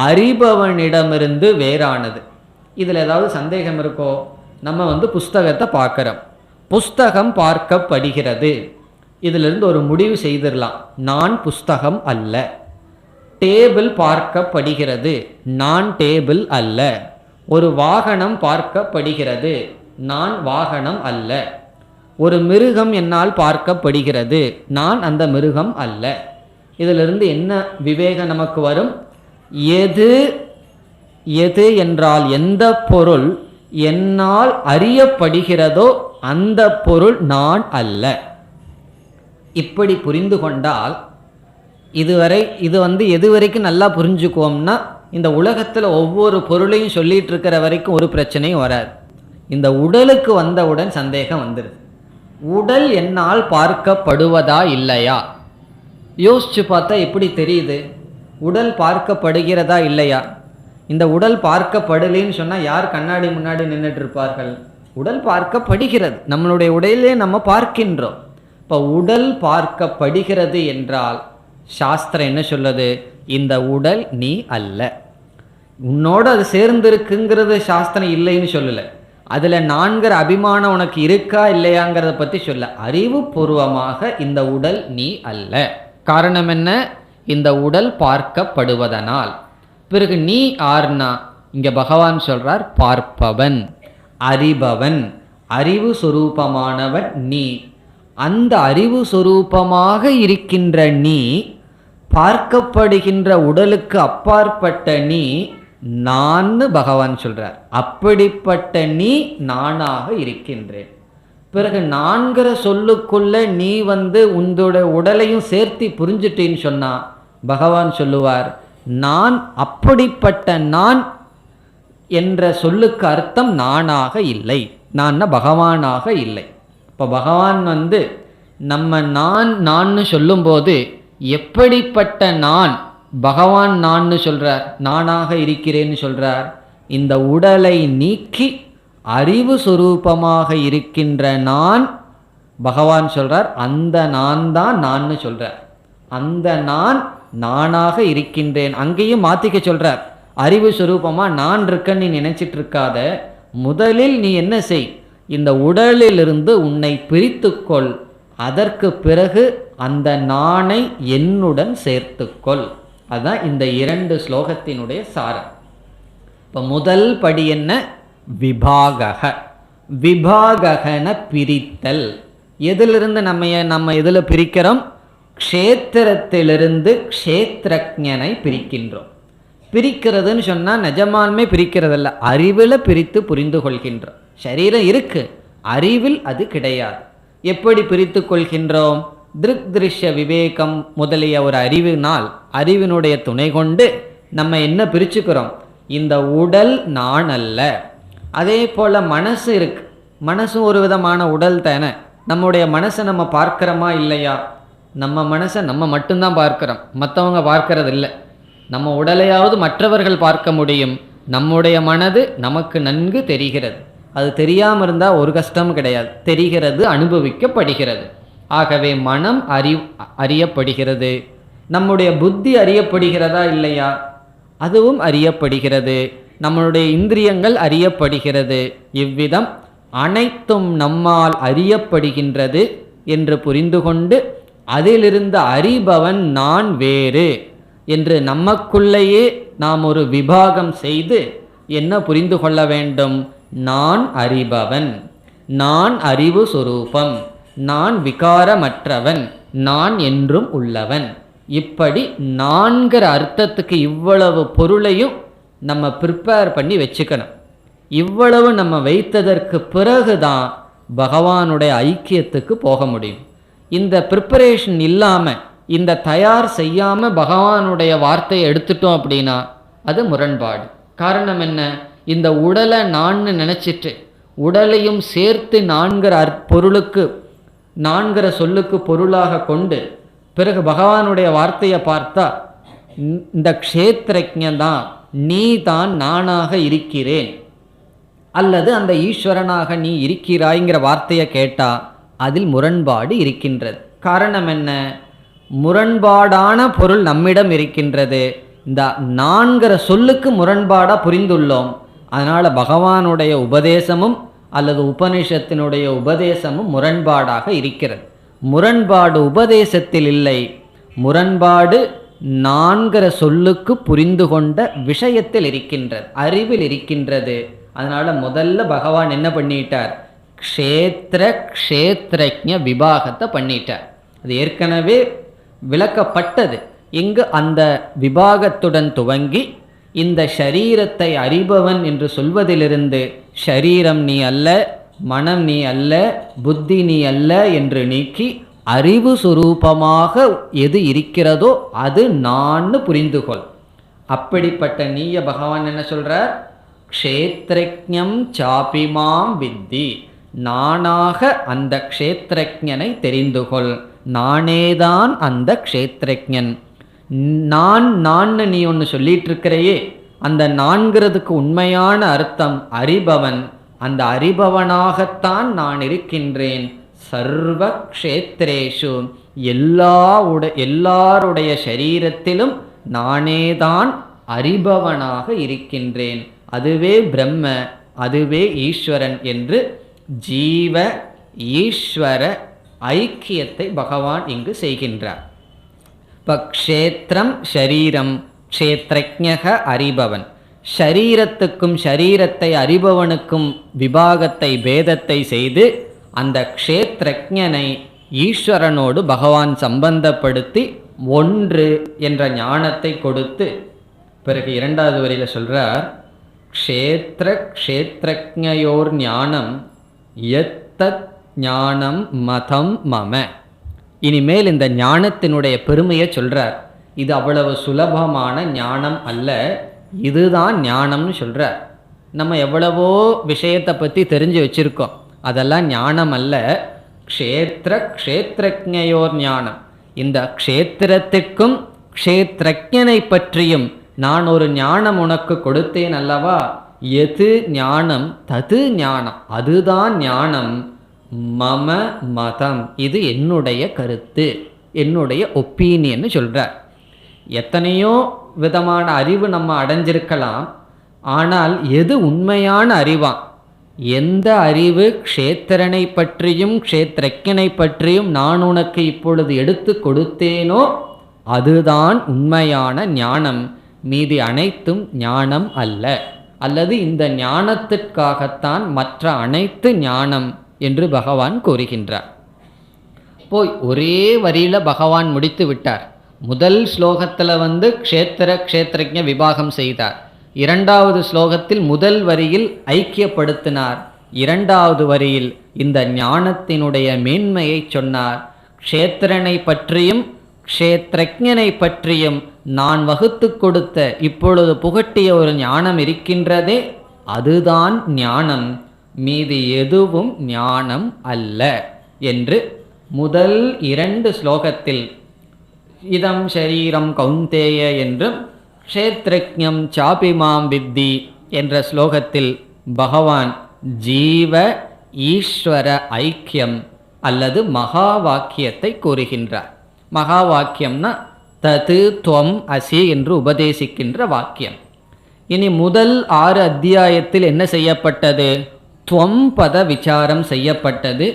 அறிபவனிடமிருந்து வேறானது. இதில் ஏதாவது சந்தேகம் இருக்கோ? நம்ம புஸ்தகத்தை பார்க்குறோம், புஸ்தகம் பார்க்கப்படுகிறது. இதிலிருந்து ஒரு முடிவு செய்திடலாம், நான் புஸ்தகம் அல்ல. டேபிள் பார்க்கப்படுகிறது, நான் டேபிள் அல்ல. ஒரு வாகனம் பார்க்கப்படுகிறது, நான் வாகனம் அல்ல. ஒரு மிருகம் என்னால் பார்க்கப்படுகிறது, நான் அந்த மிருகம் அல்ல. இதிலிருந்து என்ன விவேகம் நமக்கு வரும்? எது எது என்றால் எந்த பொருள் என்னால் அறியப்படுகிறதோ அந்த பொருள் நான் அல்ல. இப்படி புரிந்து கொண்டால் இதுவரை இது எது வரைக்கும் நல்லா புரிஞ்சுக்குவோம்னா இந்த உலகத்தில் ஒவ்வொரு பொருளையும் சொல்லிட்டு இருக்கிற வரைக்கும் ஒரு பிரச்சனையும் வராது. இந்த உடலுக்கு வந்தவுடன் சந்தேகம் வந்துடுது. உடல் என்னால் பார்க்கப்படுவதா இல்லையா? யோசிச்சு பார்த்தா எப்படி தெரியுது? உடல் பார்க்கப்படுகிறதா இல்லையா? இந்த உடல் பார்க்கப்படலைன்னு சொன்னால் யார் கண்ணாடி முன்னாடி நின்றுட்டு இருப்பார்கள்? உடல் பார்க்கப்படுகிறது, நம்மளுடைய உடலே நம்ம பார்க்கின்றோம். இப்போ உடல் பார்க்கப்படுகிறது என்றால் சாஸ்திரம் என்ன சொல்லுது? இந்த உடல் நீ அல்ல. உன்னோட அது சேர்ந்திருக்குங்கிறது சாஸ்திரம் இல்லைன்னு சொல்லலை. அதில் நான்கிற அபிமானம் உனக்கு இருக்கா இல்லையாங்கிறத பற்றி சொல்ல. அறிவுபூர்வமாக இந்த உடல் நீ அல்ல. காரணம் என்ன? இந்த உடல் பார்க்கப்படுவதனால். பிறகு நீ ஆர்னா இங்கே பகவான் சொல்றார் பார்ப்பவன், அறிபவன், அறிவு சொரூபமானவன் நீ. அந்த அறிவு சொரூபமாக இருக்கின்ற நீ, பார்க்கப்படுகின்ற உடலுக்கு அப்பாற்பட்ட நீ நான்னு பகவான் சொல்றார். அப்படிப்பட்ட நீ நானாக இருக்கின்றேன். பிறகு நான்கிற சொல்லுக்குள்ள நீ உன்னோட உடலையும் சேர்த்து புரிஞ்சுட்டேன்னு சொன்னா பகவான் சொல்லுவார், நான் அப்படிப்பட்ட நான் என்ற சொல்லுக்கு அர்த்தம் நானாக இல்லை, நான் பகவானாக இல்லை. இப்போ பகவான் நம்ம நான்னு சொல்லும்போது எப்படிப்பட்ட நான் பகவான் நான்னு சொல்றார், நானாக இருக்கிறேன்னு சொல்றார். இந்த உடலை நீக்கி அறிவு சொரூபமாக இருக்கின்ற நான் பகவான் சொல்றார், அந்த நான் தான் நான்னு சொல்றார். அந்த நான் நானாக இருக்கின்றேன். அங்கேயும் மாத்திக்க சொல்றார், அறிவு சொரூபமா நான் இருக்கன்னு நீ நினைச்சிட்டு இருக்காத. முதலில் நீ என்ன செய்? இந்த உடலிலிருந்து உன்னை பிரித்துக்கொள். அதற்கு பிறகு அந்த நானை என்னுடன் சேர்த்துக்கொள். அதுதான் இந்த 2 ஸ்லோகத்தினுடைய சாரம். இப்போ முதல் படி என்ன? விபாகக. விபாகன பிரித்தல். எதிலிருந்து நம்ம எதில் பிரிக்கிறோம்? க்ஷேத்திரத்திலிருந்து க்ஷேத்ரஜ்ஞனை பிரிக்கின்றோம். பிரிக்கிறதுன்னு சொன்னால் நிஜமாலுமே பிரிக்கிறதில்ல, அறிவில் பிரித்து புரிந்து கொள்கின்றோம். சரீரம் இருக்கு, அறிவில் அது கிடையாது. எப்படி பிரித்து கொள்கின்றோம்? திருக் திருஷ்ய விவேகம் முதலிய ஒரு அறிவினால், அறிவினுடைய துணை கொண்டு நம்ம என்ன பிரிச்சுக்கிறோம்? இந்த உடல் நான் அல்ல. அதே போல் மனசு இருக்கு, மனசும் ஒரு விதமான உடல் தானே. நம்முடைய மனசை நம்ம பார்க்கிறோமா இல்லையா? நம்ம மனசை நம்ம மட்டும்தான் பார்க்கிறோம், மற்றவங்க பார்க்கறது இல்லை. நம்ம உடலையாவது மற்றவர்கள் பார்க்க முடியும், நம்முடைய மனது நமக்கு நன்கு தெரிகிறது. அது தெரியாமல் இருந்தால் ஒரு கஷ்டமும் கிடையாது, தெரிகிறது, அனுபவிக்கப்படுகிறது. ஆகவே மனம் அறியப்படுகிறது. நம்முடைய புத்தி அறியப்படுகிறதா இல்லையா? அதுவும் அறியப்படுகிறது. நம்மளுடைய இந்திரியங்கள் அறியப்படுகிறது. இவ்விதம் அனைத்தும் நம்மால் அறியப்படுகின்றது என்று புரிந்து கொண்டு அதிலிருந்து அறிபவன் நான் வேறு என்று நமக்குள்ளேயே நாம் ஒரு விபாகம் செய்து என்ன புரிந்து கொள்ள வேண்டும்? நான் அறிபவன், நான் அறிவு சொரூபம், நான் விகாரமற்றவன், நான் என்றும் உள்ளவன். இப்படி 4 அர்த்தத்துக்கு இவ்வளவு பொருளையும் நம்ம ப்ரிப்பேர் பண்ணி வச்சுக்கணும். இவ்வளவு நம்ம வைத்ததற்கு பிறகுதான் பகவானுடைய ஐக்கியத்துக்கு போக முடியும். இந்த ப்ரிப்பரேஷன் இல்லாமல், இந்த தயார் செய்யாமல் பகவானுடைய வார்த்தையை எடுத்துட்டோம் அப்படின்னா அது முரண்பாடு. காரணம் என்ன? இந்த உடலை நான் நினச்சிட்டு உடலையும் சேர்த்து 4 பொருளுக்கு 4 சொல்லுக்கு பொருளாக கொண்டு பிறகு பகவானுடைய வார்த்தையை பார்த்தா இந்த க்ஷேத்ரஜ்ஞதான், நீ தான் நானாக இருக்கிறேன் அல்லது அந்த ஈஸ்வரனாக நீ இருக்கிறாய்ங்கிற வார்த்தையை கேட்டால் அதில் முரண்பாடு இருக்கின்றது. காரணம் என்ன? முரண்பாடான பொருள் நம்மிடம் இருக்கின்றது. இந்த 4 சொல்லுக்கு முரண்பாடாக புரிந்துள்ளோம். அதனால் பகவானுடைய உபதேசமும் அல்லது உபனிஷத்தினுடைய உபதேசமும் முரண்பாடாக இருக்கிறது. முரண்பாடு உபதேசத்தில் இல்லை, முரண்பாடு 4 சொல்லுக்கு புரிந்து கொண்ட விஷயத்தில் இருக்கின்றது, அறிவில் இருக்கின்றது. அதனால் முதல்ல பகவான் என்ன பண்ணிட்டார்? க்ஷேத்ரஜ்ஞ விபாகத்தை பண்ணிட்டார். அது ஏற்கனவே விளக்கப்பட்டது. இங்கு அந்த விபாகத்துடன் துவங்கி இந்த ஷரீரத்தை அறிபவன் என்று சொல்வதிலிருந்து ஷரீரம் நீ அல்ல, மனம் நீ அல்ல, புத்தி நீ அல்ல என்று நீக்கி அறிவு சுரூபமாக எது இருக்கிறதோ அது நான் புரிந்துகொள். அப்படிப்பட்ட நீய பகவான் என்ன சொல்றார்? க்ஷேத்ரஜ்ஞம் சாபிமாம் வித்தி, நானாக அந்த க்ஷேத்ரஜ்ஞனை தெரிந்துகொள், நானேதான் அந்த க்ஷேத்ரஜ்ஞன். நான் நீ ஒன்று சொல்லிட்டு இருக்கிறையே, அந்த 4க்கு உண்மையான அர்த்தம் அறிபவன். அந்த அறிபவனாகத்தான் நான் இருக்கின்றேன். சர்வ க்ஷேத்ரேஷு, எல்லாருடைய சரீரத்திலும் நானேதான் அறிபவனாக இருக்கின்றேன். அதுவே பிரம்ம, அதுவே ஈஸ்வரன் என்று ஜீவ ஈஸ்வர ஐக்கியத்தை பகவான் இங்கு செய்கின்றார். இப்போ க்ஷேத்திரம் ஷரீரம், க்ஷேத்ரஜ்ஞக அறிபவன். ஷரீரத்துக்கும் ஷரீரத்தை அறிபவனுக்கும் விபாகத்தை பேதத்தை செய்து அந்த க்ஷேத்ரஜ்ஞனை ஈஸ்வரனோடு பகவான் சம்பந்தப்படுத்தி ஒன்று என்ற ஞானத்தை கொடுத்து பிறகு 2வது வரியில் சொல்றார், க்ஷேத்ரஜ்ஞயோர் ஞானம் யத்தத் ஞானம் மதம் மம. இனிமேல் இந்த ஞானத்தினுடைய பெருமையை சொல்றார். இது அவ்வளவு சுலபமான ஞானம் அல்ல, இதுதான் ஞானம்னு சொல்றார். நம்ம எவ்வளவோ விஷயத்தை பற்றி தெரிஞ்சு வச்சிருக்கோம், அதெல்லாம் ஞானம் அல்ல. க்ஷேத்ரஜ்ஞயோர் ஞானம், இந்த க்ஷேத்திரத்திற்கும் க்ஷேத்ரஜ்ஞனை பற்றியும் நான் ஒரு ஞானம் உனக்கு கொடுத்தேன் அல்லவா, எது ஞானம் தது ஞானம், அதுதான் ஞானம். மம மதம், இது என்னுடைய கருத்து, என்னுடைய ஒப்பீனியன்னு சொல்கிறார். எத்தனையோ விதமான அறிவு நம்ம அடைஞ்சிருக்கலாம், ஆனால் எது உண்மையான அறிவான்? எந்த அறிவு க்ஷேத்திரனை பற்றியும் க்ஷேத்ரஜ்ஞனை பற்றியும் நான் உனக்கு இப்பொழுது எடுத்து கொடுத்தேனோ அதுதான் உண்மையான ஞானம். மீதி அனைத்தும் ஞானம் அல்ல, அல்லது இந்த ஞானத்திற்காகத்தான் மற்ற அனைத்து ஞானம் என்று பகவான் கூறுகின்றார். போய் ஒரே வரியில பகவான் முடித்து விட்டார். முதல் ஸ்லோகத்தில் க்ஷேத்ரஜ்ஞ விபாகம் செய்தார். 2வது ஸ்லோகத்தில் முதல் வரியில் ஐக்கியப்படுத்தினார். 2வது வரியில் இந்த ஞானத்தினுடைய மேன்மையை சொன்னார். க்ஷேத்திரனை பற்றியும் க்ஷேத்ரஜ்ஞனை பற்றியும் நான் வகுத்து கொடுத்த இப்பொழுது புகட்டிய ஒரு ஞானம் இருக்கின்றதே, அதுதான் ஞானம், மீதி எதுவும் ஞானம் அல்ல என்று முதல் 2 ஸ்லோகத்தில் இதம் ஷரீரம் கௌந்தேய என்றும் க்ஷேத்ரஜ்ஞம் சாபிமாம் வித்தி என்ற ஸ்லோகத்தில் பகவான் ஜீவ ஈஸ்வர ஐக்கியம் அல்லது மகா வாக்கியத்தை கூறுகின்றார். மகா வாக்கியம்னா தது துவம் அசி என்று உபதேசிக்கின்ற வாக்கியம். இனி முதல் 6 அத்தியாயத்தில் என்ன செய்யப்பட்டது? துவம் பத விசாரம் செய்யப்பட்டது,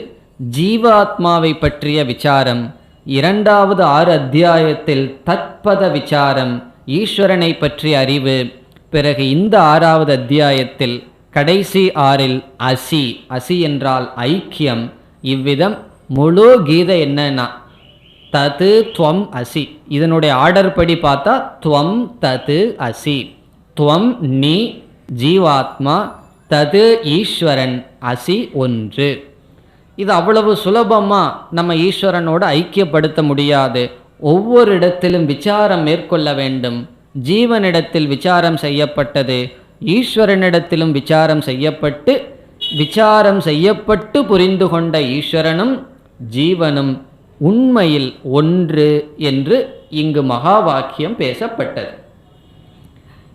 ஜீவாத்மாவை பற்றிய விசாரம். 2வது 6 அத்தியாயத்தில் தத்பத விசாரம், ஈஸ்வரனை பற்றிய அறிவு. பிறகு இந்த 6வது அத்தியாயத்தில் கடைசி 6இல் அசி, அசி என்றால் ஐக்கியம். இவ்விதம் முழு கீதை என்னன்னா தது துவம் அசி. இதனுடைய ஆர்டர் படி பார்த்தா துவம் தது அசி. துவம் நீ ஜீவாத்மா, தது ஈஸ்வரன், அசி ஒன்று. இது அவ்வளவு சுலபமாக நம்ம ஈஸ்வரனோடு ஐக்கியப்படுத்த முடியாது. ஒவ்வொரு இடத்திலும் விசாரம் மேற்கொள்ள வேண்டும். ஜீவனிடத்தில் விசாரம் செய்யப்பட்டது, ஈஸ்வரனிடத்திலும் விசாரம் செய்யப்பட்டு புரிந்து கொண்ட ஈஸ்வரனும் ஜீவனும் உண்மையில் ஒன்று என்று இங்கு மகா வாக்கியம் பேசப்பட்டது.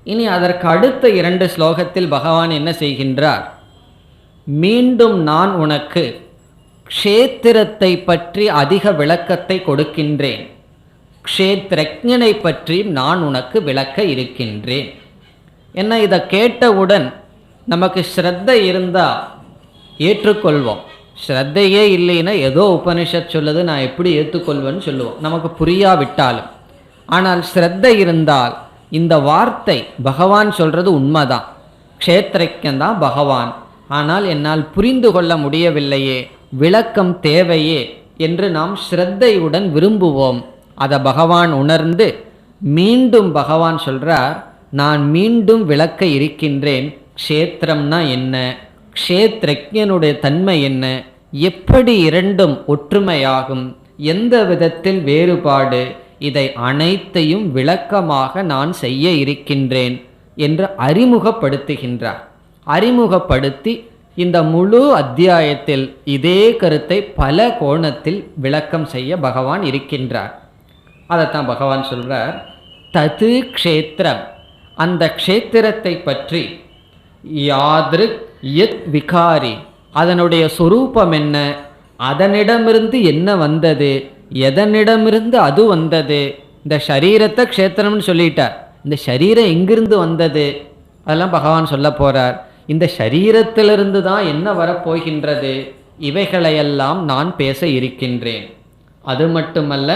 இனி அதற்கு அடுத்த 2 ஸ்லோகத்தில் பகவான் என்ன செய்கின்றார்? மீண்டும் நான் உனக்கு க்ஷேத்திரத்தை பற்றி அதிக விளக்கத்தை கொடுக்கின்றேன், க்ஷேத்ரஜ்ஞனை பற்றி நான் உனக்கு விளக்க இருக்கின்றேன். என்ன, இதை கேட்டவுடன் நமக்கு ஸ்ரத்தை இருந்தால் ஏற்றுக்கொள்வோம். ஸ்ரத்தையே இல்லைன்னா ஏதோ உபனிஷத் சொல்லுது நான் எப்படி ஏற்றுக்கொள்வேன்னு சொல்லுவோம், நமக்கு புரியாவிட்டாலும். ஆனால் ஸ்ரத்தை இருந்தால் இந்த வார்த்தை பகவான் சொல்கிறது உண்மைதான், க்ஷேத்ரஜ்ஞன் தான் பகவான், ஆனால் என்னால் புரிந்து கொள்ள முடியவில்லையே, விளக்கம் தேவையே என்று நாம் ஸ்ரத்தையுடன் விரும்புவோம். அதை பகவான் உணர்ந்து மீண்டும் பகவான் சொல்கிறார், நான் மீண்டும் விளக்க இருக்கின்றேன். க்ஷேத்திரம்னா என்ன, க்ஷேத்ரஜ்ஞனுடைய தன்மை என்ன, எப்படி இரண்டும் ஒற்றுமையாகும், எந்த விதத்தில் வேறுபாடு, இதை அனைத்தையும் விளக்கமாக நான் செய்ய இருக்கின்றேன் என்று அறிமுகப்படுத்துகின்றார். அறிமுகப்படுத்தி இந்த முழு அத்தியாயத்தில் இதே கருத்தை பல கோணத்தில் விளக்கம் செய்ய பகவான் இருக்கின்றார். அதைத்தான் பகவான் சொல்றார், தது க்ஷேத்திரம், அந்த க்ஷேத்திரத்தை பற்றி, யாத்ருக் யத் விகாரி, அதனுடைய சொரூபம் என்ன, அதனிடமிருந்து என்ன வந்தது, எதனிடமிருந்து அது வந்தது. இந்த சரீரத்தை க்ஷேத்திரம்னு சொல்லிட்டார், இந்த சரீரம் எங்கிருந்து வந்தது அதெல்லாம் பகவான் சொல்ல போகிறார். இந்த சரீரத்திலிருந்து தான் என்ன வரப்போகின்றது, இவைகளையெல்லாம் நான் பேச இருக்கின்றேன். அது மட்டுமல்ல,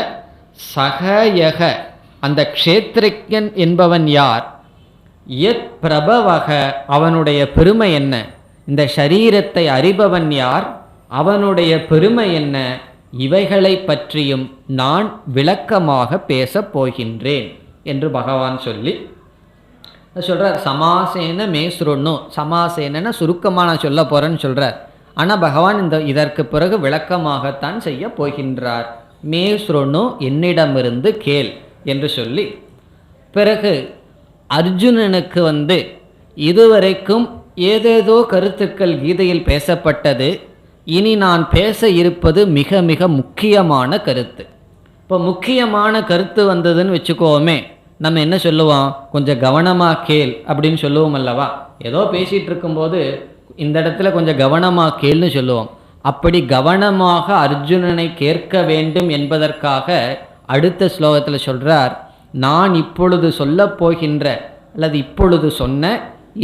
சகயக, அந்த க்ஷேத்ரஜ்ஞன் என்பவன் யார், யத் பிரபவக, அவனுடைய பெருமை என்ன, இந்த சரீரத்தை அறிபவன் யார், அவனுடைய பெருமை என்ன, இவைகளை பற்றியும் நான் விளக்கமாக பேசப் போகின்றேன் என்று பகவான் சொல்லி சொல்கிறார். சமாசேன மேஸ்ருன்னு, சமாசேன சுருக்கமாக நான் சொல்ல போகிறேன்னு சொல்கிறார். ஆனால் பகவான் இதற்கு பிறகு விளக்கமாகத்தான் செய்ய போகின்றார். மேஸ்ருன்னு, என்னிடமிருந்து கேள் என்று சொல்லி, பிறகு அர்ஜுனனுக்கு இதுவரைக்கும் ஏதேதோ கருத்துக்கள் கீதையில் பேசப்பட்டது, இனி நான் பேச இருப்பது மிக மிக முக்கியமான கருத்து. இப்போ முக்கியமான கருத்து வந்ததுன்னு வச்சுக்கோமே, நம்ம என்ன சொல்லுவோம், கொஞ்சம் கவனமாக கேள் அப்படின்னு சொல்லுவோம் அல்லவா. ஏதோ பேசிகிட்டு இருக்கும்போது இந்த இடத்துல கொஞ்சம் கவனமாக கேள்னு சொல்லுவோம். அப்படி கவனமாக அர்ஜுனனை கேட்க வேண்டும் என்பதற்காக அடுத்த ஸ்லோகத்தில் சொல்கிறார், நான் இப்பொழுது சொல்லப் போகின்ற அல்லது இப்பொழுது சொன்ன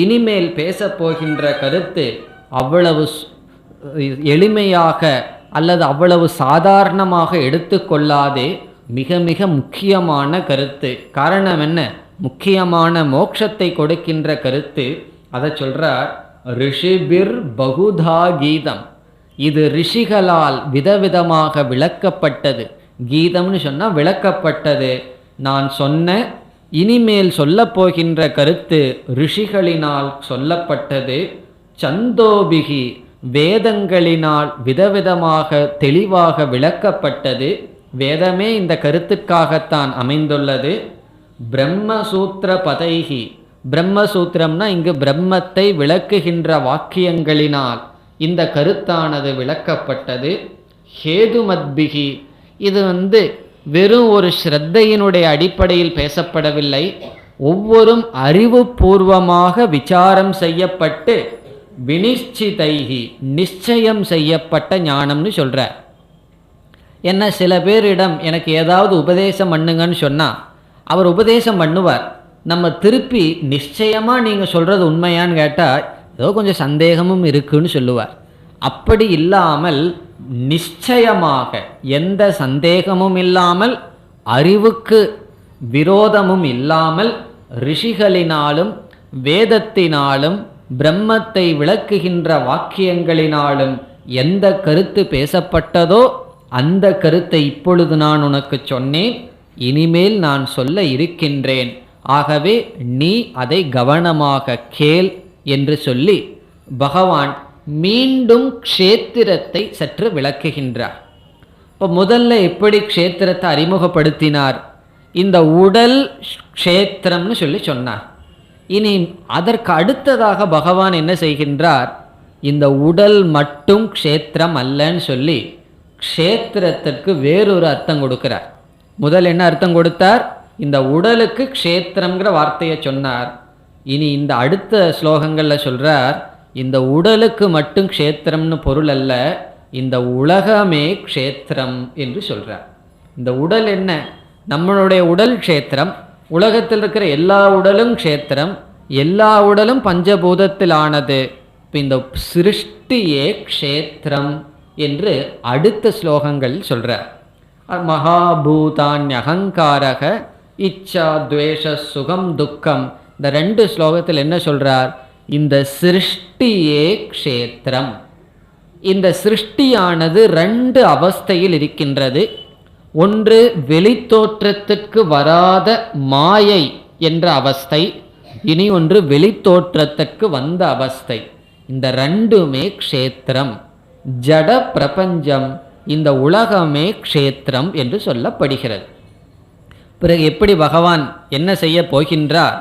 இனிமேல் பேசப் போகின்ற கருத்து அவ்வளவு எளிமையாக அல்லது அவ்வளவு சாதாரணமாக எடுத்துக்கொள்ளாதே, மிக மிக முக்கியமான கருத்து. காரணம் என்ன, முக்கியமான மோட்சத்தை கொடுக்கின்ற கருத்து. அதை சொல்கிறார், ரிஷிபிர் பகுதா கீதம், இது ரிஷிகளால் விதவிதமாக விளக்கப்பட்டது. கீதம்னு சொன்னால் விளக்கப்பட்டது. நான் சொன்ன இனிமேல் சொல்லப்போகின்ற கருத்து ரிஷிகளினால் சொல்லப்பட்டது. சந்தோபிகி, வேதங்களினால் விதவிதமாக தெளிவாக விளக்கப்பட்டது. வேதமே இந்த கருத்துக்காகத்தான் அமைந்துள்ளது. பிரம்மசூத்திர பதைகி, பிரம்மசூத்திரம்னா இங்கு பிரம்மத்தை விளக்குகின்ற வாக்கியங்களினால் இந்த கருத்தானது விளக்கப்பட்டது. ஹேதுமத்பிகி, இது வெறும் ஒரு ஸ்ரத்தையினுடைய அடிப்படையில் பேசப்படவில்லை, ஒவ்வொரும் அறிவுபூர்வமாக விசாரம் செய்யப்பட்டு வினிச்சிதைகி, நிச்சயம் செய்யப்பட்ட ஞானம்னு சொல்கிறார். என்ன, சில பேரிடம் எனக்கு ஏதாவது உபதேசம் பண்ணுங்கன்னு சொன்னால் அவர் உபதேசம் பண்ணுவார், நம்ம திருப்பி நிச்சயமாக நீங்கள் சொல்கிறது உண்மையான்னு கேட்டால் ஏதோ கொஞ்சம் சந்தேகமும் இருக்குன்னு சொல்லுவார். அப்படி இல்லாமல் நிச்சயமாக எந்த சந்தேகமும் இல்லாமல், அறிவுக்கு விரோதமும் இல்லாமல், ரிஷிகளினாலும் வேதத்தினாலும் பிரம்மத்தை விளக்குகின்ற வாக்கியங்களினாலும் எந்த கருத்து பேசப்பட்டதோ அந்த கருத்தை இப்பொழுது நான் உனக்கு சொன்னேன், இனிமேல் நான் சொல்ல இருக்கின்றேன், ஆகவே நீ அதை கவனமாக கேள் என்று சொல்லி பகவான் மீண்டும் க்ஷேத்திரத்தை சற்று விளக்குகின்றார். இப்போ முதல்ல எப்படி க்ஷேத்திரத்தை அறிமுகப்படுத்தினார்? இந்த உடல் க்ஷேத்திரம்னு சொல்லி சொன்னார். இனி அதற்கு அடுத்ததாக பகவான் என்ன செய்கின்றார்? இந்த உடல் மட்டும் க்ஷேத்திரம் அல்லன்னு சொல்லி க்ஷேத்திரத்திற்கு வேறொரு அர்த்தம் கொடுக்கிறார். முதல் என்ன அர்த்தம் கொடுத்தார்? இந்த உடலுக்கு க்ஷேத்திரம்ங்கிற வார்த்தையை சொன்னார். இனி இந்த அடுத்த ஸ்லோகங்களில் சொல்கிறார், இந்த உடலுக்கு மட்டும் க்ஷேத்திரம்னு பொருள் அல்ல, இந்த உலகமே க்ஷேத்திரம் என்று சொல்கிறார். இந்த உடல் என்ன? நம்மளுடைய உடல் க்ஷேத்திரம், உலகத்தில் இருக்கிற எல்லா உடலும் க்ஷேத்திரம், எல்லா உடலும் பஞ்சபூதத்தில் ஆனது. இப்போ இந்த சிருஷ்டியே க்ஷேத்திரம் என்று அடுத்த ஸ்லோகங்கள் சொல்கிறார். மகாபூதான்யகங்காரக இச்சா துவேஷ சுகம் துக்கம், இந்த 2 ஸ்லோகத்தில் என்ன சொல்கிறார்? இந்த சிருஷ்டியே க்ஷேத்திரம். இந்த சிருஷ்டியானது 2 அவஸ்தையில் இருக்கின்றது. ஒன்று வெளித்தோற்றத்திற்கு வராத மாயை என்ற அவஸ்தை, இனி ஒன்று வெளித்தோற்றத்திற்கு வந்த அவஸ்தை. இந்த 2மே க்ஷேத்திரம். ஜட பிரபஞ்சம், இந்த உலகமே க்ஷேத்திரம் என்று சொல்லப்படுகிறது. பிறகு எப்படி பகவான் என்ன செய்ய போகின்றார்?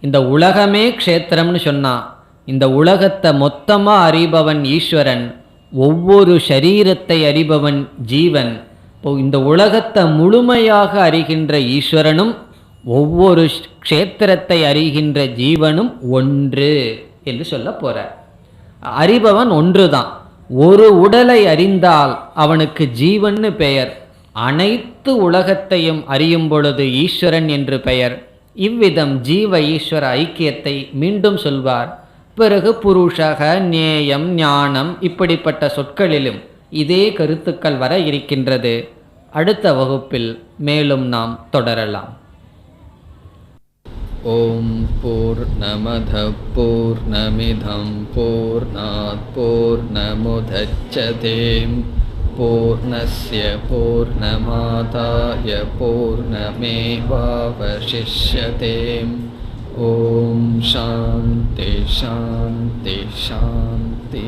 இந்த உலகமே க்ஷேத்திரம்னு சொன்னால், இந்த உலகத்தை மொத்தமாக அறிபவன் ஈஸ்வரன், ஒவ்வொரு சரீரத்தை அறிபவன் ஜீவன். இப்போ இந்த உலகத்தை முழுமையாக அறிகின்ற ஈஸ்வரனும் ஒவ்வொரு க்ஷேத்திரத்தை அறிகின்ற ஜீவனும் ஒன்று என்று சொல்ல போகிறார். அறிபவன் ஒன்று தான். ஒரு உடலை அறிந்தால் அவனுக்கு ஜீவன்னு பெயர். அனைத்து உலகத்தையும் அறியும் பொழுது ஈஸ்வரன் என்று பெயர். இவ்விதம் ஜீவ ஈஸ்வர ஐக்கியத்தை மீண்டும் சொல்வார். பிறகு புருஷக, நேயம், ஞானம் இப்படிப்பட்ட சொற்களிலும் இதே கருத்துக்கள் வர இருக்கின்றது. அடுத்த வகுப்பில் மேலும் நாம் தொடரலாம். ஓம் பூர்ணமத பூர்ணமிதம் பூர்ணாத் பூர்ணமுதச்யதே பூர்ணஸ்ய பூர்ணமாதாய பூர்ணமேவாவசிஷ்யதே. ஓம் சாந்தி சாந்தி சாந்தி.